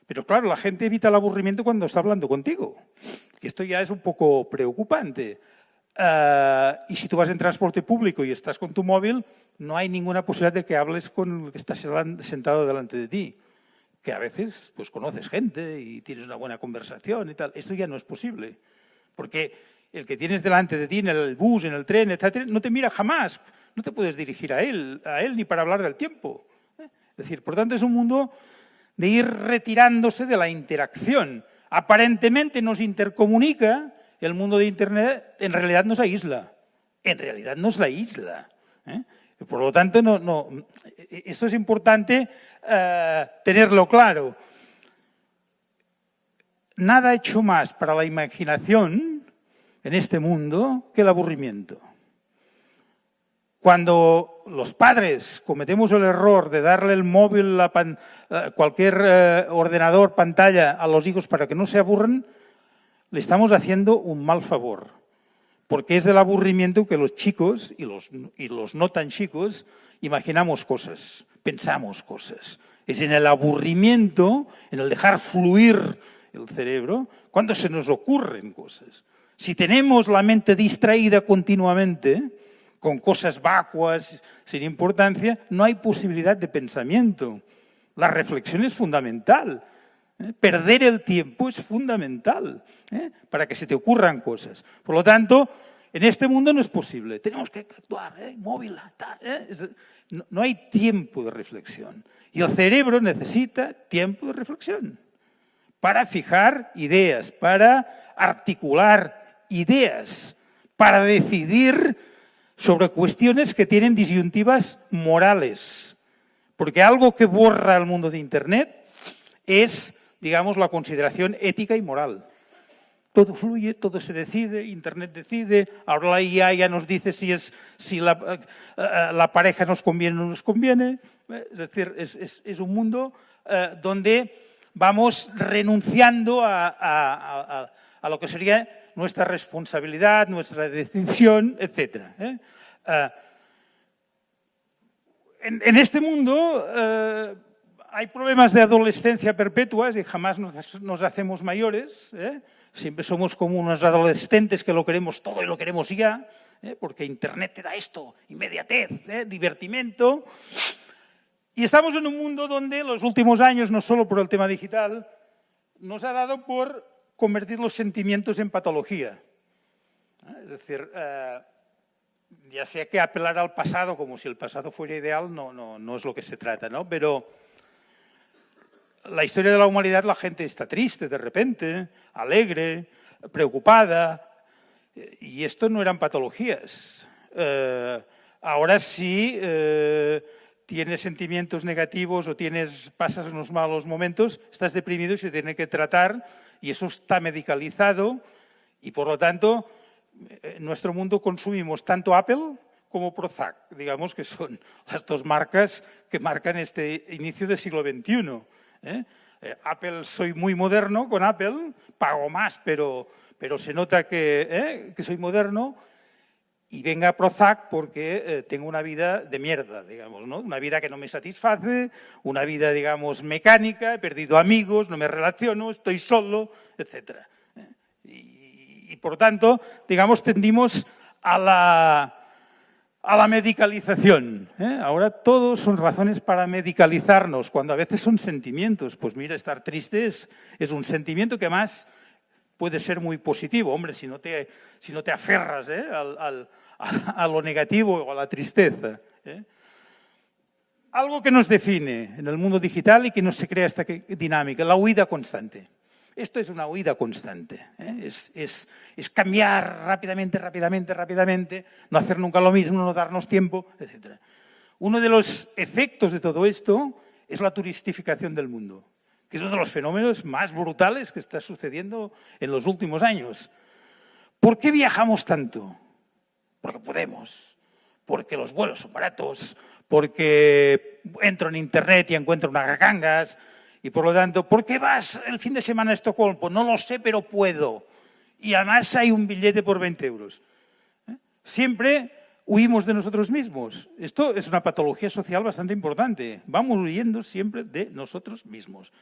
Pero claro, la gente evita el aburrimiento cuando está hablando contigo, que esto ya es un poco preocupante. Y si tú vas en transporte público y estás con tu móvil, no hay ninguna posibilidad de que hables con el que está sentado delante de ti, que a veces pues conoces gente y tienes una buena conversación y tal. Esto ya no es posible, porque el que tienes delante de ti en el bus, en el tren, etcétera, no te mira jamás, no te puedes dirigir a él ni para hablar del tiempo. Es decir, por tanto, es un mundo de ir retirándose de la interacción. Aparentemente nos intercomunica, el mundo de Internet en realidad nos aísla. Por lo tanto, esto es importante tenerlo claro. Nada ha hecho más para la imaginación en este mundo que el aburrimiento. Cuando los padres cometemos el error de darle el móvil, cualquier ordenador, pantalla a los hijos para que no se aburran, le estamos haciendo un mal favor. Porque es del aburrimiento que los chicos y los no tan chicos imaginamos cosas, pensamos cosas. Es en el aburrimiento, en el dejar fluir el cerebro, cuando se nos ocurren cosas. Si tenemos la mente distraída continuamente, con cosas vacuas, sin importancia, no hay posibilidad de pensamiento. La reflexión es fundamental. Perder el tiempo es fundamental para que se te ocurran cosas. Por lo tanto, en este mundo no es posible. Tenemos que actuar, móvil, no hay tiempo de reflexión. Y el cerebro necesita tiempo de reflexión para fijar ideas, para articular ideas, para decidir sobre cuestiones que tienen disyuntivas morales. Porque algo que borra el mundo de Internet es, digamos, la consideración ética y moral. Todo fluye, todo se decide, Internet decide, ahora la IA ya nos dice si la pareja nos conviene o no nos conviene. Es decir, es un mundo donde vamos renunciando a lo que sería nuestra responsabilidad, nuestra decisión, etc. En este mundo hay problemas de adolescencia perpetuas y jamás nos hacemos mayores. Siempre somos como unos adolescentes que lo queremos todo y lo queremos ya, porque Internet te da esto, inmediatez, divertimento. Y estamos en un mundo donde en los últimos años, no solo por el tema digital, nos ha dado por convertir los sentimientos en patología. Es decir, ya sea que apelar al pasado como si el pasado fuera ideal, no es lo que se trata, ¿no? Pero la historia de la humanidad, la gente está triste de repente, alegre, preocupada, y esto no eran patologías. Ahora sí tienes sentimientos negativos o pasas unos malos momentos, estás deprimido y se tiene que tratar, y eso está medicalizado, y por lo tanto en nuestro mundo consumimos tanto Apple como Prozac, digamos que son las dos marcas que marcan este inicio del siglo XXI. Apple, soy muy moderno con Apple, pago más, pero pero se nota que soy moderno, y venga Prozac porque tengo una vida de mierda, digamos, ¿no? Una vida que no me satisface, una vida, digamos, mecánica, he perdido amigos, no me relaciono, estoy solo, etc. Y por tanto, digamos, tendimos a la medicalización. Ahora todo son razones para medicalizarnos, cuando a veces son sentimientos. Pues mira, estar triste es un sentimiento que más puede ser muy positivo, hombre, si no te aferras a lo negativo o a la tristeza. Algo que nos define en el mundo digital y que nos se crea esta dinámica, la huida constante. Esto es una huida constante. Es cambiar rápidamente, no hacer nunca lo mismo, no darnos tiempo, etc. Uno de los efectos de todo esto es la turistificación del mundo, que es uno de los fenómenos más brutales que está sucediendo en los últimos años. ¿Por qué viajamos tanto? Porque podemos, porque los vuelos son baratos, porque entro en internet y encuentro unas gangas, y por lo tanto, ¿por qué vas el fin de semana a Estocolmo? Pues no lo sé, pero puedo. Y además hay un billete por 20 euros. Siempre huimos de nosotros mismos. Esto es una patología social bastante importante. Vamos huyendo siempre de nosotros mismos.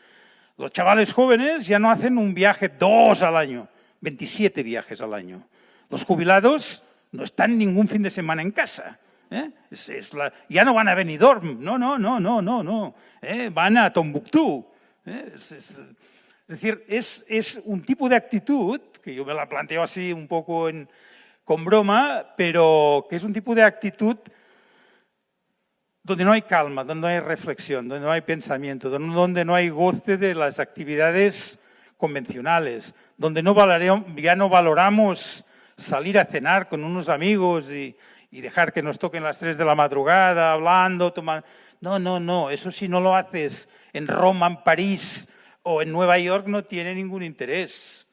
Los chavales jóvenes ya no hacen un viaje 2 al año, 27 viajes al año. Los jubilados no están ningún fin de semana en casa. Ya no van a Benidorm, no. Van a Tombuctú. Es decir, es un tipo de actitud, que yo me la planteo así un poco con broma, pero que es un tipo de actitud donde no hay calma, donde no hay reflexión, donde no hay pensamiento, donde no hay goce de las actividades convencionales, donde ya no valoramos salir a cenar con unos amigos y dejar que nos toquen las 3 de la madrugada hablando, tomando. No, eso si no lo haces en Roma, en París o en Nueva York no tiene ningún interés.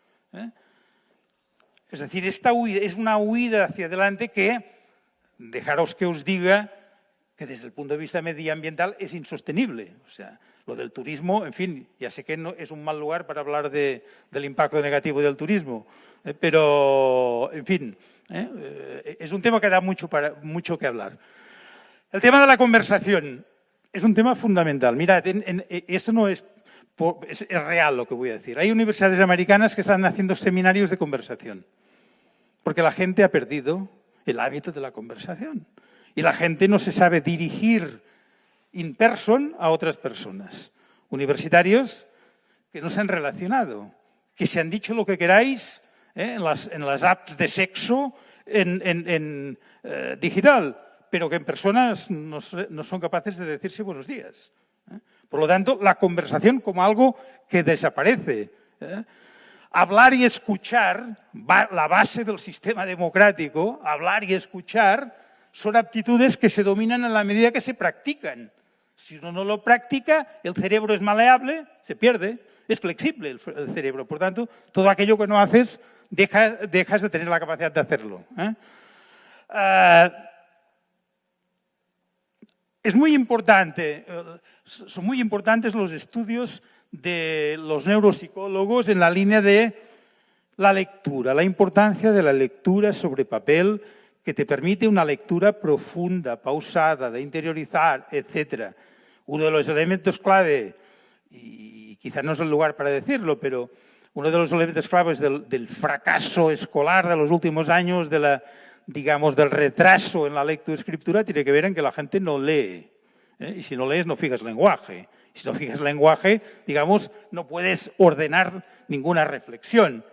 Es decir, esta huida es una huida hacia adelante que, dejaros que os diga, que desde el punto de vista medioambiental es insostenible. O sea, lo del turismo, en fin, ya sé que no es un mal lugar para hablar del impacto negativo del turismo, pero, en fin, es un tema que da mucho que hablar. El tema de la conversación es un tema fundamental. Mirad, esto no es real lo que voy a decir. Hay universidades americanas que están haciendo seminarios de conversación, porque la gente ha perdido el hábito de la conversación. Y la gente no se sabe dirigir in person a otras personas. Universitarios que no se han relacionado, que se han dicho lo que queráis en las apps de sexo digital, pero que en personas no son capaces de decirse buenos días. Por lo tanto, la conversación como algo que desaparece. Hablar y escuchar, la base del sistema democrático, hablar y escuchar, son aptitudes que se dominan en la medida que se practican. Si uno no lo practica, el cerebro es maleable, se pierde, es flexible el cerebro. Por tanto, todo aquello que no haces, dejas de tener la capacidad de hacerlo. Es muy importante, son muy importantes los estudios de los neuropsicólogos en la línea de la lectura, la importancia de la lectura sobre papel, que te permite una lectura profunda, pausada, de interiorizar, etc. Uno de los elementos clave, y quizá no es el lugar para decirlo, pero uno de los elementos claves del fracaso escolar de los últimos años, del retraso en la lectoescritura, tiene que ver en que la gente no lee. Y si no lees, no fijas lenguaje. Y si no fijas lenguaje, no puedes ordenar ninguna reflexión.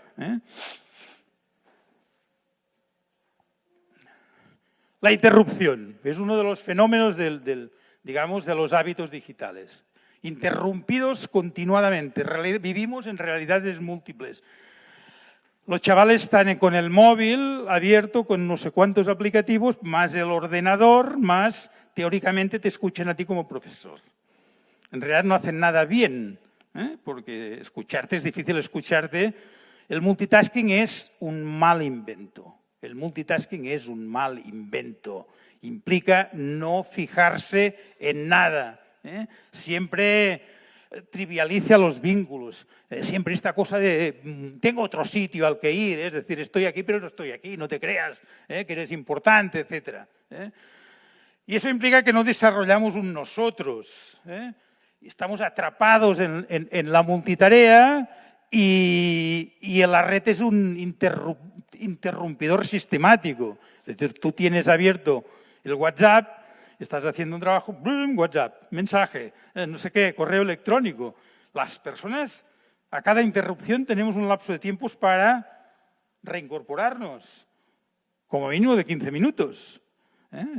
La interrupción es uno de los fenómenos de los hábitos digitales. Interrumpidos continuadamente. Vivimos en realidades múltiples. Los chavales están con el móvil abierto, con no sé cuántos aplicativos, más el ordenador, más teóricamente te escuchan a ti como profesor. En realidad no hacen nada bien, porque escucharte es difícil escucharte. El multitasking es un mal invento. El multitasking es un mal invento. Implica no fijarse en nada. Siempre trivializa los vínculos. Siempre esta cosa de tengo otro sitio al que ir, es decir, estoy aquí pero no estoy aquí, no te creas que eres importante, etc. Y eso implica que no desarrollamos un nosotros. Estamos atrapados en la multitarea y la red es un interrumpidor sistemático. Es decir, tú tienes abierto el WhatsApp, estás haciendo un trabajo, ¡brum! WhatsApp, mensaje, no sé qué, correo electrónico. Las personas, a cada interrupción tenemos un lapso de tiempos para reincorporarnos, como mínimo de 15 minutos.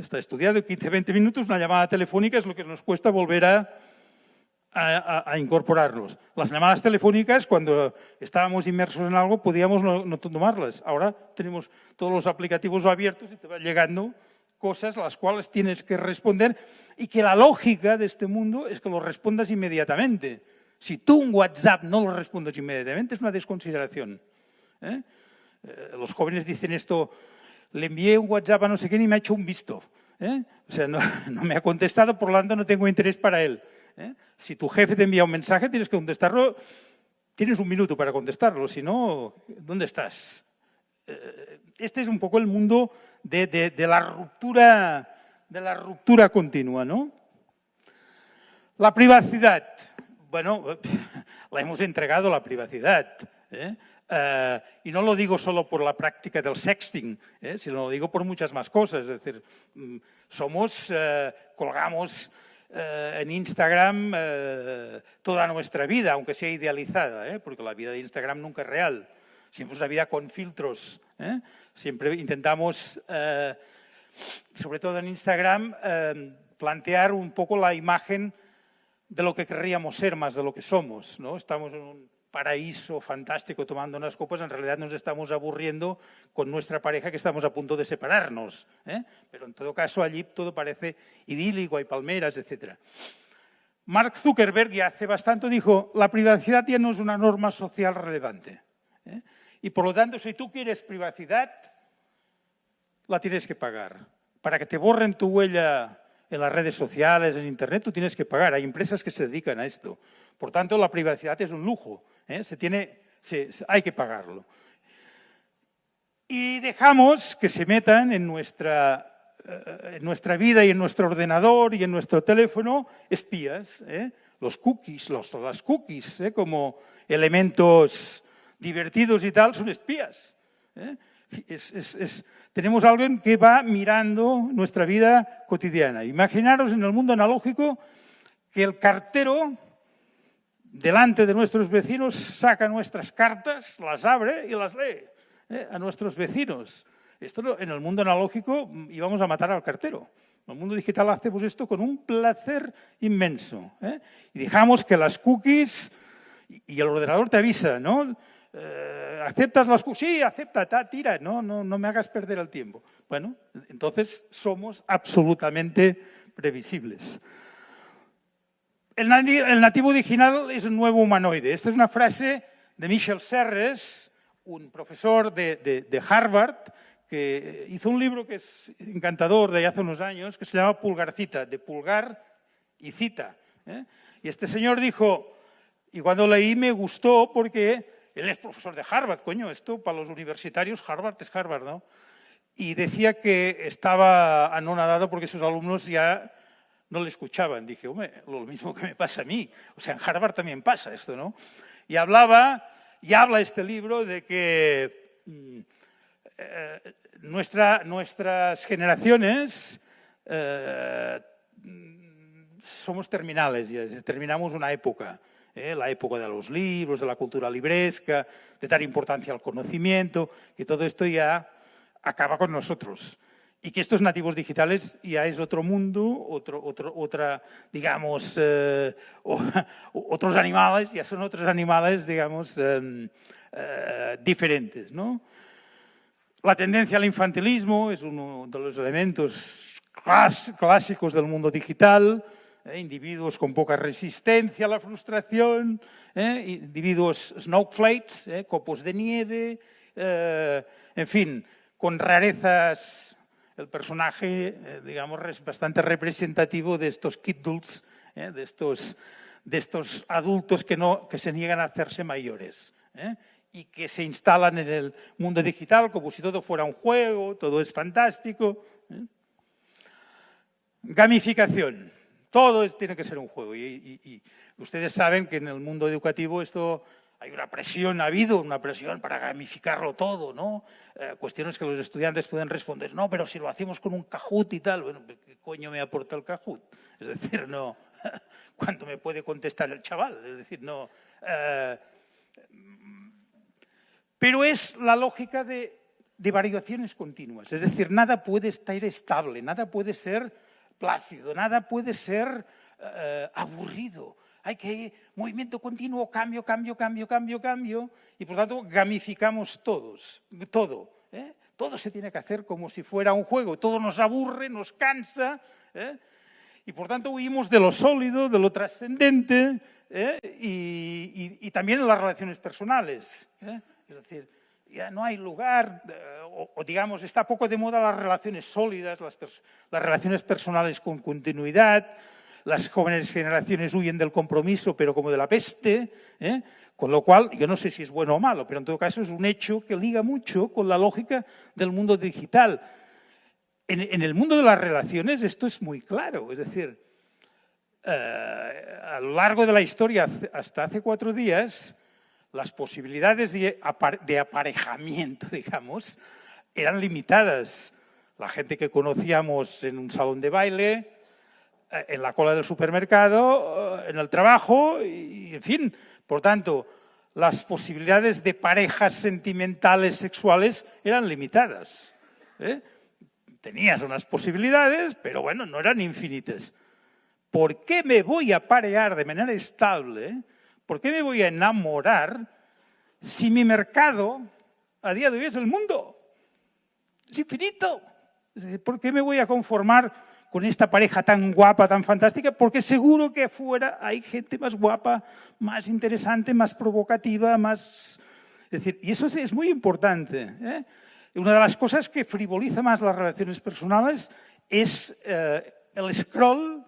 Está estudiado 15-20 minutos, una llamada telefónica es lo que nos cuesta volver a incorporarnos. Las llamadas telefónicas, cuando estábamos inmersos en algo, podíamos no tomarlas. Ahora tenemos todos los aplicativos abiertos y te van llegando cosas a las cuales tienes que responder y que la lógica de este mundo es que lo respondas inmediatamente. Si tú un WhatsApp no lo respondes inmediatamente, es una desconsideración. Los jóvenes dicen esto, le envié un WhatsApp a no sé quién y me ha hecho un visto. O sea, no me ha contestado, por lo tanto no tengo interés para él. Si tu jefe te envía un mensaje, tienes que contestarlo, tienes un minuto para contestarlo, si no, ¿dónde estás? Este es un poco el mundo de la ruptura continua, ¿no? La privacidad. Bueno, la hemos entregado la privacidad. Y no lo digo solo por la práctica del sexting, sino lo digo por muchas más cosas. Es decir, colgamos en Instagram toda nuestra vida, aunque sea idealizada, porque la vida de Instagram nunca es real. Siempre es una vida con filtros. Siempre intentamos, sobre todo en Instagram, plantear un poco la imagen de lo que querríamos ser más de lo que somos, ¿no? Estamos en un paraíso fantástico tomando unas copas, en realidad nos estamos aburriendo con nuestra pareja que estamos a punto de separarnos. Pero en todo caso allí todo parece idílico, hay palmeras, etc. Mark Zuckerberg ya hace bastante dijo, la privacidad ya no es una norma social relevante. Y por lo tanto, si tú quieres privacidad, la tienes que pagar. Para que te borren tu huella en las redes sociales, en Internet, tú tienes que pagar. Hay empresas que se dedican a esto. Por tanto, la privacidad es un lujo. Hay que pagarlo. Y dejamos que se metan en nuestra vida y en nuestro ordenador y en nuestro teléfono espías. Los cookies, las cookies, como elementos divertidos y tal, son espías. Tenemos a alguien que va mirando nuestra vida cotidiana. Imaginaros en el mundo analógico que el cartero, delante de nuestros vecinos, saca nuestras cartas, las abre y las lee a nuestros vecinos. Esto en el mundo analógico íbamos a matar al cartero. En el mundo digital hacemos esto con un placer inmenso. Y dejamos que las cookies, y el ordenador te avisa, ¿no? ¿Aceptas las cookies? Sí, acepta, tira, no me hagas perder el tiempo. Bueno, entonces somos absolutamente previsibles. El nativo digital es un nuevo humanoide. Esta es una frase de Michel Serres, un profesor de Harvard, que hizo un libro que es encantador de hace unos años, que se llama Pulgarcita, de pulgar y cita. Y este señor dijo, y cuando leí me gustó porque él es profesor de Harvard, coño, esto para los universitarios, Harvard es Harvard, ¿no? Y decía que estaba anonadado porque sus alumnos ya no le escuchaban. Dije, hombre, lo mismo que me pasa a mí. O sea, en Harvard también pasa esto, ¿no? Y habla este libro de que nuestras generaciones somos terminales, ya terminamos una época. La época de los libros, de la cultura libresca, de dar importancia al conocimiento, que todo esto ya acaba con nosotros. Y que estos nativos digitales ya es otro mundo, digamos, otros animales, ya son otros animales, digamos, diferentes, ¿no? La tendencia al infantilismo es uno de los elementos clásicos del mundo digital. Individuos con poca resistencia a la frustración, individuos snowflakes, copos de nieve, en fin, con rarezas. El personaje, digamos, es bastante representativo de estos kidults, de estos estos adultos que se niegan a hacerse mayores, y que se instalan en el mundo digital como si todo fuera un juego, todo es fantástico. Gamificación. Todo tiene que ser un juego. Y ustedes saben que en el mundo educativo esto hay una presión, ha habido una presión para gamificarlo todo, ¿no? Cuestiones que los estudiantes pueden responder, no, pero si lo hacemos con un Kahoot y tal, bueno, ¿qué coño me aporta el Kahoot? Es decir, no, ¿cuánto me puede contestar el chaval? Es decir, no. Pero es la lógica de variaciones continuas. Es decir, nada puede estar estable, nada puede ser plácido, nada puede ser aburrido. Hay que movimiento continuo, cambio, cambio, cambio, cambio, cambio. Y por tanto, gamificamos todo. Todo se tiene que hacer como si fuera un juego. Todo nos aburre, nos cansa. Y por tanto, huimos de lo sólido, de lo trascendente, y también en las relaciones personales. Es decir, ya no hay lugar, o digamos, está poco de moda las relaciones sólidas, las relaciones personales con continuidad. Las jóvenes generaciones huyen del compromiso, pero como de la peste, con lo cual, yo no sé si es bueno o malo, pero en todo caso es un hecho que liga mucho con la lógica del mundo digital. En el mundo de las relaciones esto es muy claro, es decir, a lo largo de la historia, hasta hace 4 días, las posibilidades de aparejamiento, digamos, eran limitadas. La gente que conocíamos en un salón de baile, en la cola del supermercado, en el trabajo, y en fin. Por tanto, las posibilidades de parejas sentimentales, sexuales, eran limitadas. Tenías unas posibilidades, pero bueno, no eran infinitas. ¿Por qué me voy a parear de manera estable? ¿Por qué me voy a enamorar si mi mercado a día de hoy es el mundo? Es infinito. Es decir, ¿por qué me voy a conformar con esta pareja tan guapa, tan fantástica? Porque seguro que afuera hay gente más guapa, más interesante, más provocativa, más... Es decir, y eso es muy importante. Una de las cosas que frivoliza más las relaciones personales es el scroll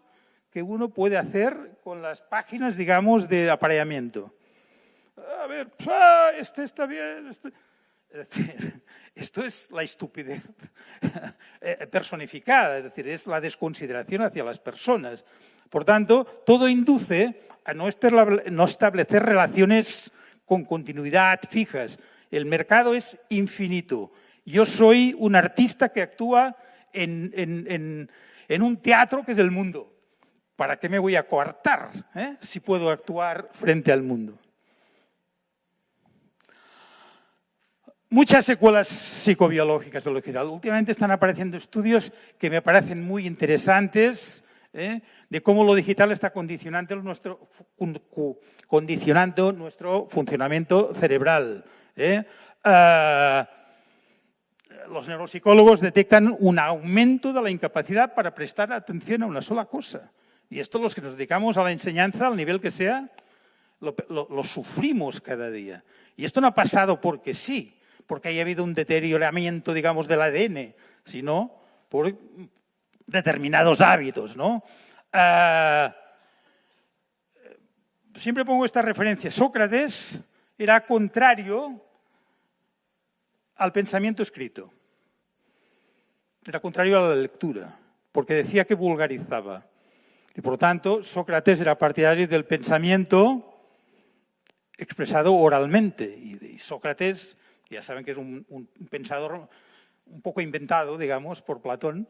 que uno puede hacer con las páginas, digamos, de apareamiento. A ver, este está bien, este... Es decir, esto es la estupidez personificada, es decir, es la desconsideración hacia las personas. Por tanto, todo induce a no establecer relaciones con continuidad fijas. El mercado es infinito. Yo soy un artista que actúa en un teatro que es el mundo. ¿Para qué me voy a coartar si puedo actuar frente al mundo? Muchas secuelas psicobiológicas de lo digital. Últimamente están apareciendo estudios que me parecen muy interesantes de cómo lo digital está condicionando nuestro funcionamiento cerebral. Los neuropsicólogos detectan un aumento de la incapacidad para prestar atención a una sola cosa. Y esto los que nos dedicamos a la enseñanza, al nivel que sea, lo sufrimos cada día. Y esto no ha pasado porque sí, porque haya habido un deterioramiento, digamos, del ADN, sino por determinados hábitos, ¿no? Siempre pongo esta referencia. Sócrates era contrario al pensamiento escrito. Era contrario a la lectura, porque decía que vulgarizaba. Y por lo tanto, Sócrates era partidario del pensamiento expresado oralmente. Y Sócrates, ya saben que es un pensador un poco inventado, digamos, por Platón,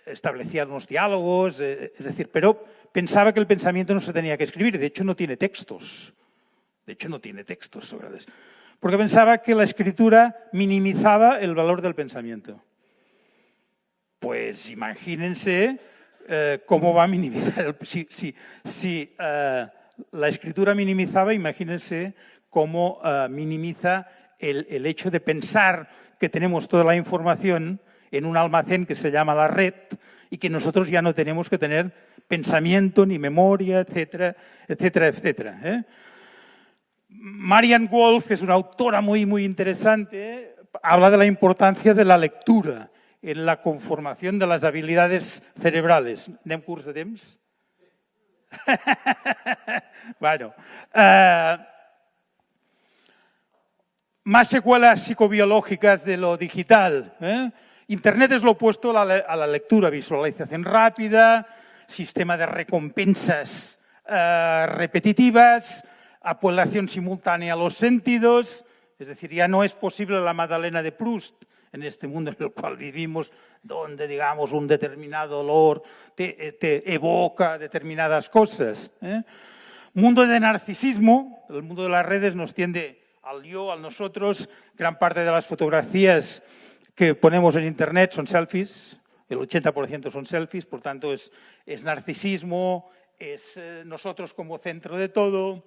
establecía unos diálogos, es decir, pero pensaba que el pensamiento no se tenía que escribir. De hecho, no tiene textos. Sócrates. Porque pensaba que la escritura minimizaba el valor del pensamiento. Pues imagínense cómo va a minimizar. Si la escritura minimizaba, imagínense cómo minimiza el hecho de pensar que tenemos toda la información en un almacén que se llama la red y que nosotros ya no tenemos que tener pensamiento ni memoria, etcétera, etcétera, etcétera. Marianne Wolf, que es una autora muy, muy interesante, habla de la importancia de la lectura en la conformación de las habilidades cerebrales. ¿Anem curts de temps? Bueno, más secuelas psicobiológicas de lo digital. Internet es lo opuesto a la lectura, visualización rápida, sistema de recompensas repetitivas, apelación simultánea a los sentidos, es decir, ya no es posible la Magdalena de Proust en este mundo en el cual vivimos, donde, digamos, un determinado olor te evoca determinadas cosas. Mundo de narcisismo, el mundo de las redes nos tiende al yo, al nosotros. Gran parte de las fotografías que ponemos en Internet son selfies, el 80% son selfies, por tanto es narcisismo, es nosotros como centro de todo.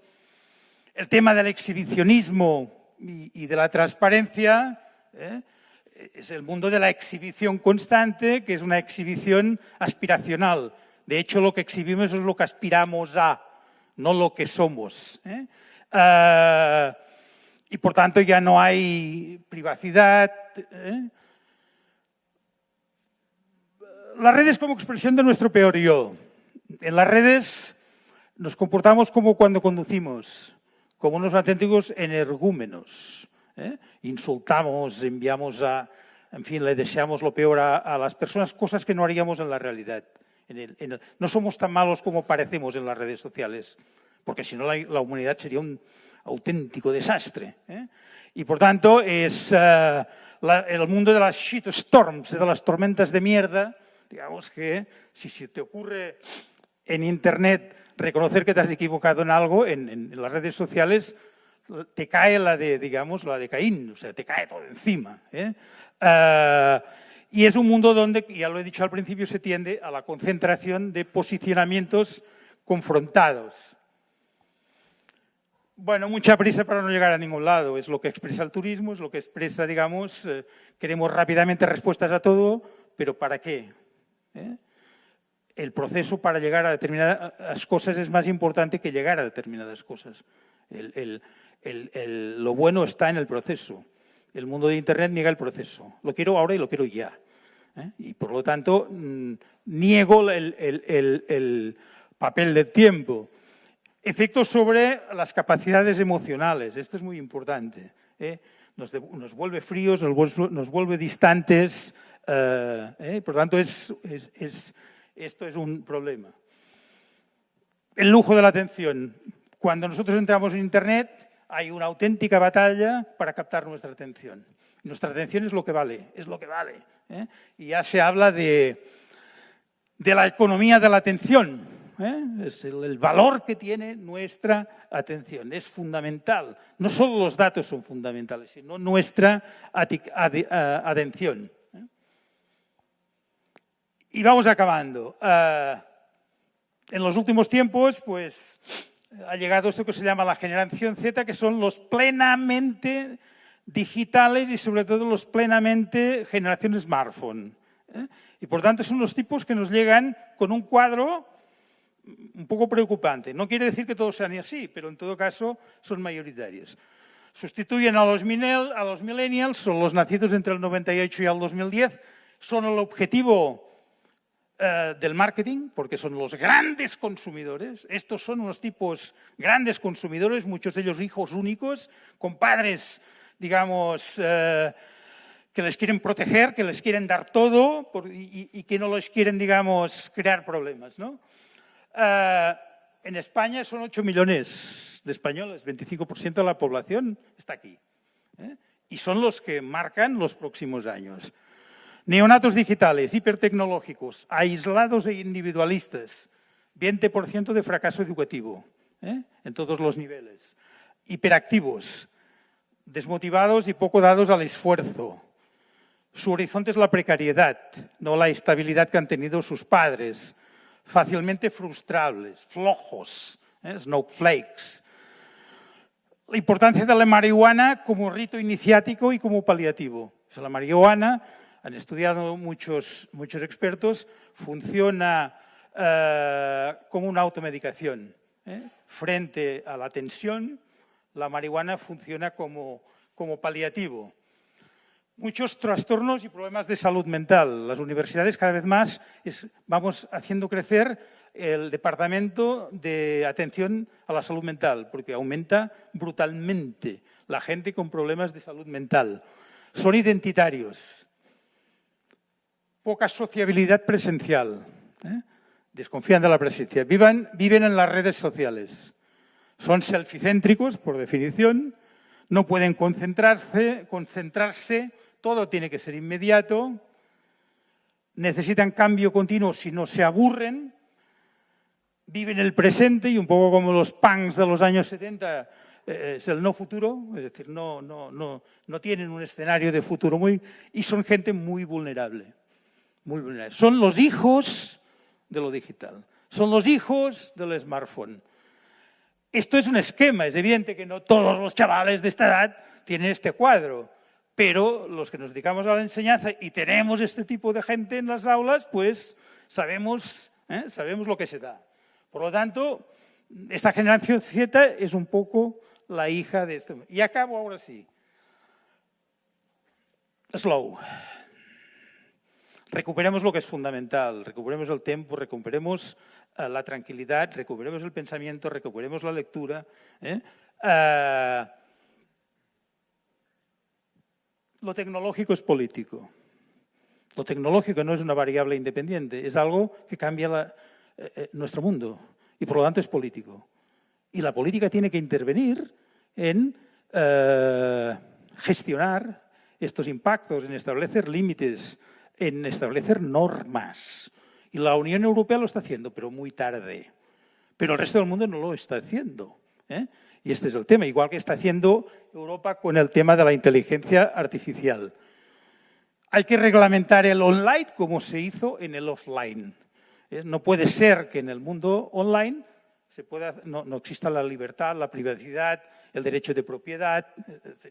El tema del exhibicionismo y de la transparencia, es el mundo de la exhibición constante, que es una exhibición aspiracional. De hecho, lo que exhibimos es lo que aspiramos a, no lo que somos. Y por tanto ya no hay privacidad. Las redes como expresión de nuestro peor yo. En las redes nos comportamos como cuando conducimos, como unos auténticos energúmenos. Insultamos, enviamos en fin, le deseamos lo peor a las personas, cosas que no haríamos en la realidad. No somos tan malos como parecemos en las redes sociales, porque si no la humanidad sería un auténtico desastre. Y por tanto es el mundo de las shitstorms, de las tormentas de mierda. Digamos que si te ocurre en Internet reconocer que te has equivocado en algo, en las redes sociales te cae la de Caín, o sea, te cae todo encima. Y es un mundo donde, ya lo he dicho al principio, se tiende a la concentración de posicionamientos confrontados. Bueno, mucha prisa para no llegar a ningún lado, es lo que expresa el turismo, es lo que expresa, digamos, queremos rápidamente respuestas a todo, pero ¿para qué? El proceso para llegar a determinadas cosas es más importante que llegar a determinadas cosas. Lo bueno está en el proceso. El mundo de Internet niega el proceso. Lo quiero ahora y lo quiero ya. Y por lo tanto, niego el papel del tiempo. Efectos sobre las capacidades emocionales. Esto es muy importante. Nos vuelve fríos, nos vuelve distantes. Por tanto, esto es un problema. El lujo de la atención. Cuando nosotros entramos en Internet, hay una auténtica batalla para captar nuestra atención. Nuestra atención es lo que vale, es lo que vale. Y ya se habla de la economía de la atención. Es el valor que tiene nuestra atención. Es fundamental. No solo los datos son fundamentales, sino nuestra atención. Y vamos acabando. En los últimos tiempos, pues, ha llegado esto que se llama la generación Z, que son los plenamente digitales y sobre todo los plenamente generación smartphone. Y por tanto son los tipos que nos llegan con un cuadro un poco preocupante. No quiere decir que todos sean así, pero en todo caso son mayoritarios. Sustituyen a los millennials, son los nacidos entre el 98 y el 2010, son el objetivo del marketing, porque son los grandes consumidores. Estos son unos tipos grandes consumidores, muchos de ellos hijos únicos, con padres, digamos, que les quieren proteger, que les quieren dar todo y que no les quieren, digamos, crear problemas, ¿no? En España son 8 millones de españoles, 25% de la población está aquí. Y son los que marcan los próximos años. Neonatos digitales, hipertecnológicos, aislados e individualistas, 20% de fracaso educativo, en todos los niveles. Hiperactivos, desmotivados y poco dados al esfuerzo. Su horizonte es la precariedad, no la estabilidad que han tenido sus padres. Fácilmente frustrables, flojos, snowflakes. La importancia de la marihuana como rito iniciático y como paliativo. O sea, la marihuana, han estudiado muchos expertos, funciona como una automedicación. Frente a la tensión, la marihuana funciona como paliativo. muchos trastornos y problemas de salud mental. Las universidades cada vez más vamos haciendo crecer el departamento de atención a la salud mental, porque aumenta brutalmente la gente con problemas de salud mental. Son identitarios, poca sociabilidad presencial, desconfían de la presencia, viven en las redes sociales, son selficéntricos por definición, no pueden concentrarse, todo tiene que ser inmediato, necesitan cambio continuo si no se aburren, viven el presente y un poco como los punks de los años 70 es el no futuro, es decir, no tienen un escenario de futuro y son gente muy vulnerable, muy vulnerable. Son los hijos de lo digital, son los hijos del smartphone. Esto es un esquema, es evidente que no todos los chavales de esta edad tienen este cuadro, pero los que nos dedicamos a la enseñanza y tenemos este tipo de gente en las aulas, pues sabemos lo que se da. Por lo tanto, esta generación Z es un poco la hija de este. Y acabo ahora sí. Slow. Recuperemos lo que es fundamental, recuperemos el tiempo, recuperemos la tranquilidad, recuperemos el pensamiento, recuperemos la lectura. Lo tecnológico es político. Lo tecnológico no es una variable independiente, es algo que cambia nuestro mundo y por lo tanto es político. Y la política tiene que intervenir en gestionar estos impactos, en establecer límites, en establecer normas. Y la Unión Europea lo está haciendo, pero muy tarde. Pero el resto del mundo no lo está haciendo. Y este es el tema, igual que está haciendo Europa con el tema de la inteligencia artificial. Hay que reglamentar el online como se hizo en el offline. No puede ser que en el mundo online no exista la libertad, la privacidad, el derecho de propiedad.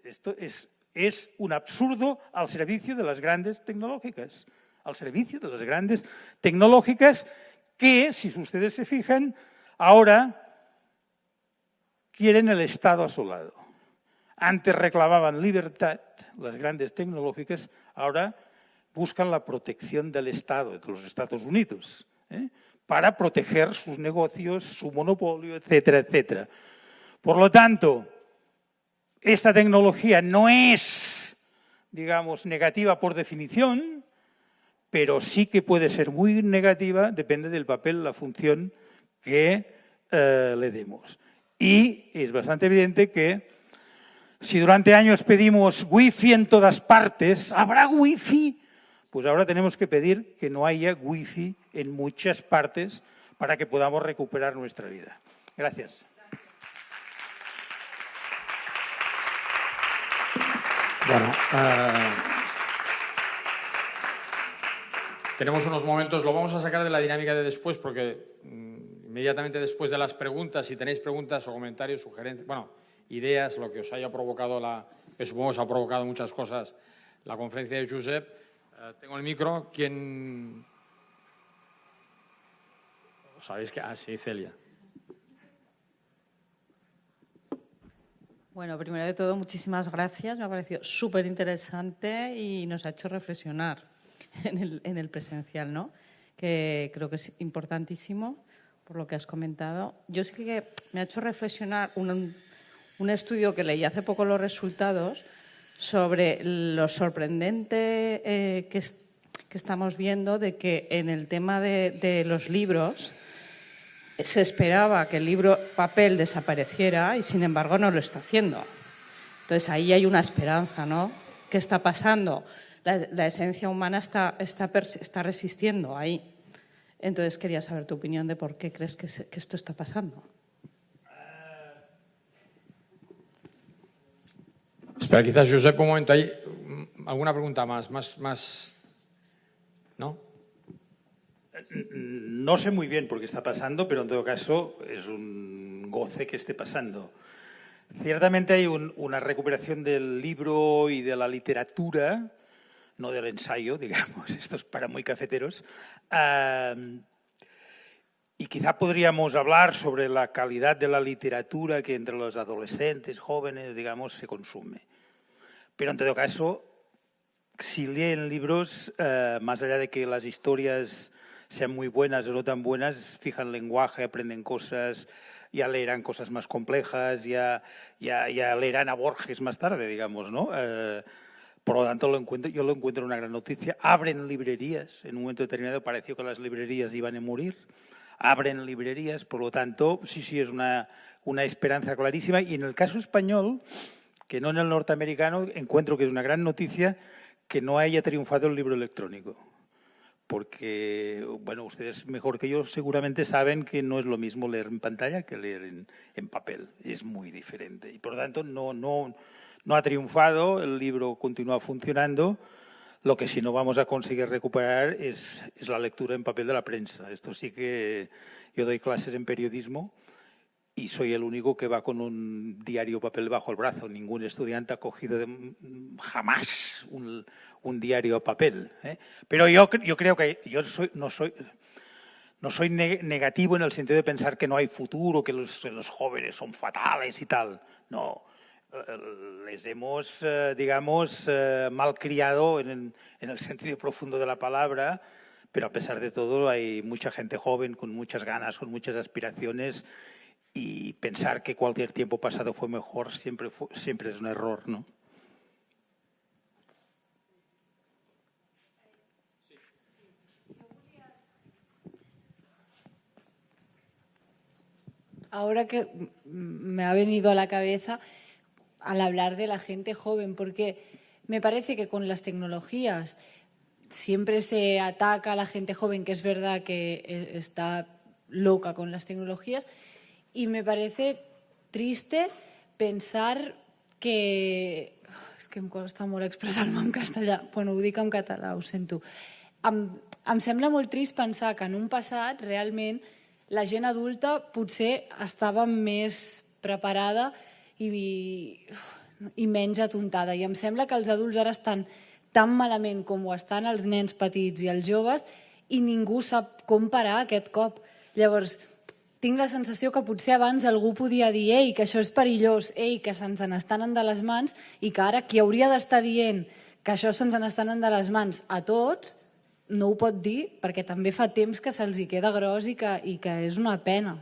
Esto es un absurdo al servicio de las grandes tecnológicas. Al servicio de las grandes tecnológicas que, si ustedes se fijan, ahora quieren el Estado a su lado. Antes reclamaban libertad, las grandes tecnológicas, ahora buscan la protección del Estado, de los Estados Unidos, para proteger sus negocios, su monopolio, etcétera, etcétera. Por lo tanto, esta tecnología no es, digamos, negativa por definición, pero sí que puede ser muy negativa, depende del papel, la función que le demos. Y es bastante evidente que si durante años pedimos wifi en todas partes, ¿habrá wifi? Pues ahora tenemos que pedir que no haya wifi en muchas partes para que podamos recuperar nuestra vida. Gracias. Bueno, tenemos unos momentos, lo vamos a sacar de la dinámica de después porque inmediatamente después de las preguntas, si tenéis preguntas o comentarios, sugerencias, bueno, ideas, lo que os haya provocado, que supongo os ha provocado muchas cosas, la conferencia de Josep. Tengo el micro. ¿Quién? ¿Sabéis que? Ah, sí, Celia. Bueno, primero de todo, muchísimas gracias. Me ha parecido súper interesante y nos ha hecho reflexionar en el presencial, ¿no? Que creo que es importantísimo por lo que has comentado. Yo sí que me ha hecho reflexionar un estudio que leí hace poco los resultados sobre lo sorprendente que estamos viendo de que en el tema de los libros se esperaba que el libro papel desapareciera y sin embargo no lo está haciendo. Entonces ahí hay una esperanza, ¿no? ¿Qué está pasando? La esencia humana está resistiendo ahí. Entonces quería saber tu opinión de por qué crees que esto está pasando. Espera, quizás, Josep, un momento. ¿Hay alguna pregunta más? ¿No? No sé muy bien por qué está pasando, pero en todo caso es un goce que esté pasando. Ciertamente hay una recuperación del libro y de la literatura, no del ensayo, digamos, esto es para muy cafeteros, y quizá podríamos hablar sobre la calidad de la literatura que entre los adolescentes, jóvenes, digamos, se consume. Pero en todo caso, si leen libros, más allá de que las historias sean muy buenas o no tan buenas, fijan lenguaje, aprenden cosas, ya leerán cosas más complejas, ya leerán a Borges más tarde, digamos, ¿no? Por lo tanto, yo lo encuentro una gran noticia. Abren librerías. En un momento determinado pareció que las librerías iban a morir. Abren librerías, por lo tanto, sí, es una esperanza clarísima. Y en el caso español, que no en el norteamericano, encuentro que es una gran noticia que no haya triunfado el libro electrónico. Porque, bueno, ustedes mejor que yo seguramente saben que no es lo mismo leer en pantalla que leer en papel. Es muy diferente. Y por lo tanto, no ha triunfado, el libro continúa funcionando. Lo que sí no vamos a conseguir recuperar es la lectura en papel de la prensa. Esto sí que yo doy clases en periodismo y soy el único que va con un diario papel bajo el brazo. Ningún estudiante ha cogido jamás un diario a papel. Pero yo creo que yo no soy negativo en el sentido de pensar que no hay futuro, que los jóvenes son fatales y tal. No, les hemos, digamos, malcriado en el sentido profundo de la palabra, pero a pesar de todo hay mucha gente joven con muchas ganas, con muchas aspiraciones, y pensar que cualquier tiempo pasado fue mejor siempre es un error, ¿no? Ahora que me ha venido a la cabeza al hablar de la gente joven, porque me parece que con las tecnologías siempre se ataca a la gente joven, que es verdad que está loca con las tecnologías, y me parece triste pensar que... És que em costa molt expressar-me en castellà. Bueno, ho dic en català, ho sento. Em sembla molt trist pensar que en un passat realment la gent adulta potser estava més preparada i menys atontada. I em sembla que els adults ara estan tan malament com ho estan els nens petits i els joves i ningú sap com parar aquest cop. Llavors, tinc la sensació que potser abans algú podia dir «Ei, que això és perillós, ei, que se'ns n'està anant de les mans» i que ara qui hauria d'estar dient que això se'ns n'està anant de les mans a tots no ho pot dir perquè també fa temps que se'ls hi queda gros i que és una pena.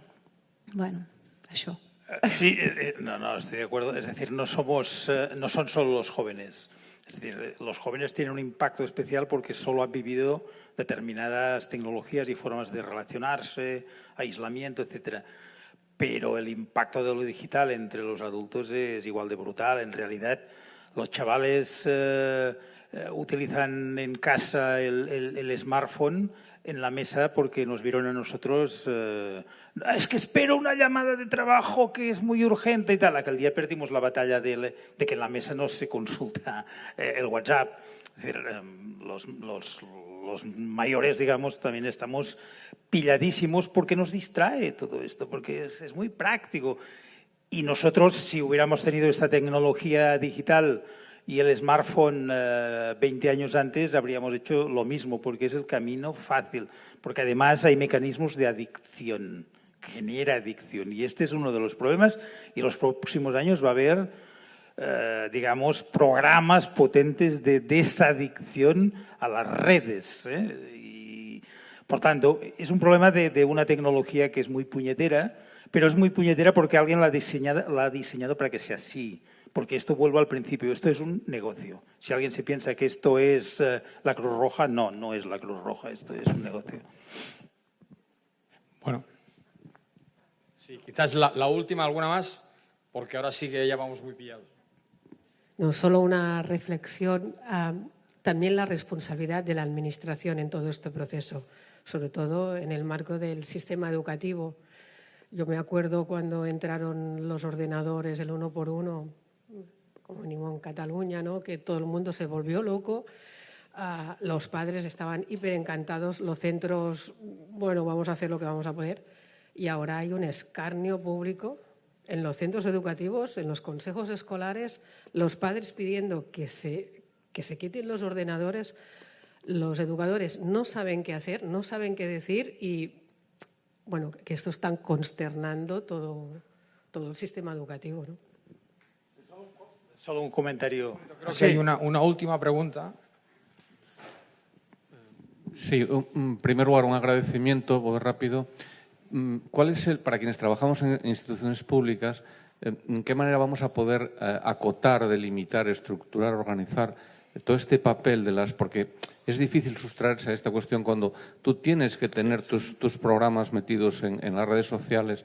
Bueno, això. Sí, no, estoy de acuerdo. Es decir, no son solo los jóvenes. Es decir, los jóvenes tienen un impacto especial porque solo han vivido determinadas tecnologías y formas de relacionarse, aislamiento, etc. Pero el impacto de lo digital entre los adultos es igual de brutal. En realidad, los chavales utilizan en casa el smartphone en la mesa porque nos vieron a nosotros, es que espero una llamada de trabajo que es muy urgente y tal. Aquel día perdimos la batalla de que en la mesa no se consulta el WhatsApp. Es decir, los mayores, digamos, también estamos pilladísimos porque nos distrae todo esto, porque es muy práctico. Y nosotros, si hubiéramos tenido esta tecnología digital y el smartphone 20 años antes, habríamos hecho lo mismo, porque es el camino fácil. Porque además hay mecanismos de adicción, genera adicción. Y este es uno de los problemas. Y en los próximos años va a haber, digamos, programas potentes de desadicción a las redes. Y, por tanto, es un problema de una tecnología que es muy puñetera, pero es muy puñetera porque alguien la ha diseñado para que sea así. Porque esto, vuelvo al principio, esto es un negocio. Si alguien se piensa que esto es la Cruz Roja, no es la Cruz Roja, esto es un negocio. Bueno, sí, quizás la última, alguna más, porque ahora sí que ya vamos muy pillados. No, solo una reflexión. También la responsabilidad de la Administración en todo este proceso, sobre todo en el marco del sistema educativo. Yo me acuerdo cuando entraron los ordenadores, el 1x1, como en Cataluña, ¿no? Que todo el mundo se volvió loco. Los padres estaban hiper encantados, los centros, bueno, vamos a hacer lo que vamos a poder. Y ahora hay un escarnio público en los centros educativos, en los consejos escolares, los padres pidiendo que se quiten los ordenadores. Los educadores no saben qué hacer, no saben qué decir y, bueno, que esto está consternando todo el sistema educativo, ¿no? Solo un comentario. Creo que hay una última pregunta. Sí, en primer lugar, un agradecimiento, voy rápido. ¿Cuál es para quienes trabajamos en instituciones públicas, en qué manera vamos a poder acotar, delimitar, estructurar, organizar todo este papel de las... Porque es difícil sustraerse a esta cuestión cuando tú tienes que tener tus programas metidos en las redes sociales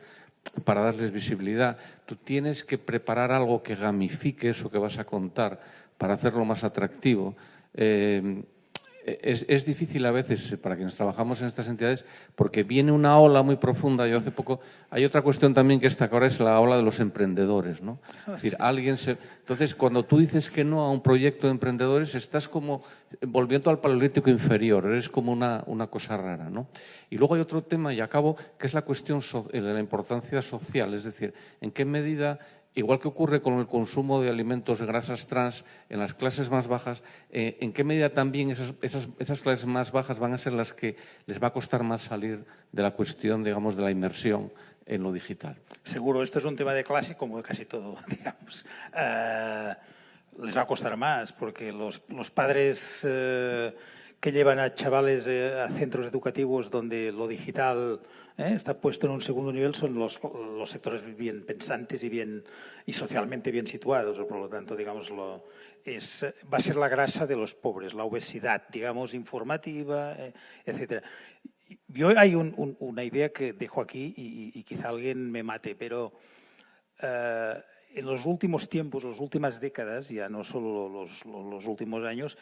para darles visibilidad. Tú tienes que preparar algo que gamifique eso que vas a contar para hacerlo más atractivo. Es difícil a veces para quienes trabajamos en estas entidades porque viene una ola muy profunda. Yo hace poco... Hay otra cuestión también que está ahora, es la ola de los emprendedores, ¿no? Es decir, entonces, cuando tú dices que no a un proyecto de emprendedores, estás como volviendo al paleolítico inferior, eres como una cosa rara, ¿no? Y luego hay otro tema, y acabo, que es la cuestión de la importancia social, es decir, en qué medida... Igual que ocurre con el consumo de alimentos de grasas trans en las clases más bajas, ¿en qué medida también esas clases más bajas van a ser las que les va a costar más salir de la cuestión, digamos, de la inmersión en lo digital? Seguro, esto es un tema de clase como de casi todo, digamos. Les va a costar más porque los padres que llevan a chavales a centros educativos donde lo digital está puesto en un segundo nivel son los sectores bien pensantes y socialmente bien situados. Por lo tanto, digamos, va a ser la grasa de los pobres, la obesidad, digamos, informativa, etcétera. Yo hay una idea que dejo aquí y quizá alguien me mate, pero en los últimos tiempos, las últimas décadas, ya no solo los últimos años,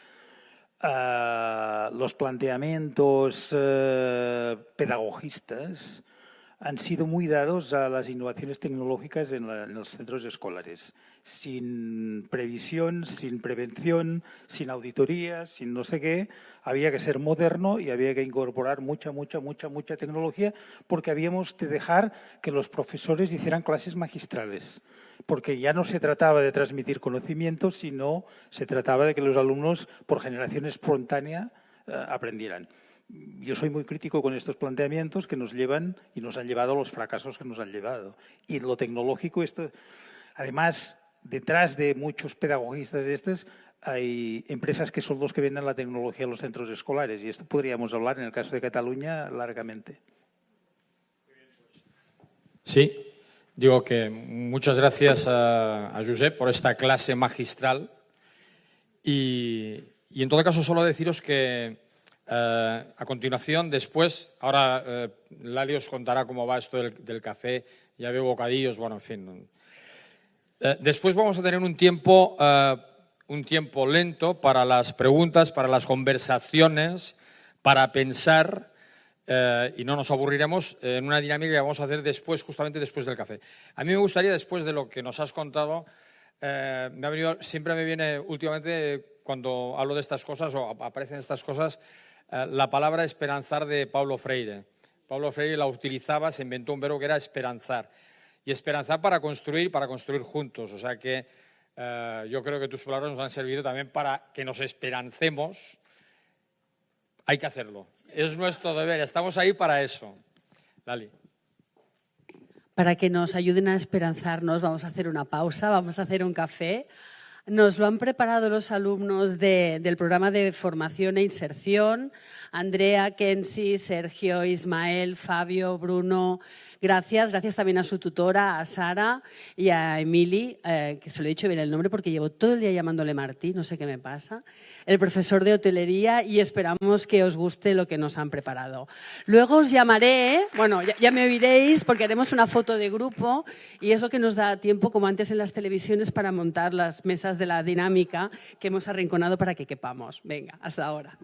los planteamientos pedagogistas han sido muy dados a las innovaciones tecnológicas en los centros escolares, sin previsión, sin prevención, sin auditorías, sin no sé qué. Había que ser moderno y había que incorporar mucha tecnología porque habíamos de dejar que los profesores hicieran clases magistrales. Porque ya no se trataba de transmitir conocimientos, sino se trataba de que los alumnos, por generación espontánea, aprendieran. Yo soy muy crítico con estos planteamientos que nos llevan y nos han llevado a los fracasos que nos han llevado. Y en lo tecnológico, además, detrás de muchos pedagogistas de estos, hay empresas que son los que venden la tecnología a los centros escolares. Y esto podríamos hablar, en el caso de Cataluña, largamente. Sí. Digo que muchas gracias a Josep por esta clase magistral y en todo caso solo deciros que a continuación, después, ahora Lali os contará cómo va esto del café, ya veo bocadillos, bueno, en fin. Después vamos a tener un tiempo lento para las preguntas, para las conversaciones, para pensar. Y no nos aburriremos en una dinámica que vamos a hacer justamente después del café. A mí me gustaría, después de lo que nos has contado, siempre me viene últimamente, cuando hablo de estas cosas o aparecen estas cosas, la palabra esperanzar de Paulo Freire. Paulo Freire la utilizaba, se inventó un verbo que era esperanzar. Y esperanzar para construir juntos. O sea que yo creo que tus palabras nos han servido también para que nos esperancemos. Hay que hacerlo. Es nuestro deber, estamos ahí para eso. Lali. Para que nos ayuden a esperanzarnos, vamos a hacer una pausa, vamos a hacer un café. Nos lo han preparado los alumnos del programa de formación e inserción. Andrea, Kensi, Sergio, Ismael, Fabio, Bruno. Gracias también a su tutora, a Sara y a Emili, que se lo he dicho bien el nombre porque llevo todo el día llamándole Martí, no sé qué me pasa. El profesor de hotelería y esperamos que os guste lo que nos han preparado. Luego os llamaré, bueno, ya me oiréis porque haremos una foto de grupo y es lo que nos da tiempo, como antes en las televisiones, para montar las mesas de la dinámica que hemos arrinconado para que quepamos. Venga, hasta ahora.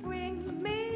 Bring me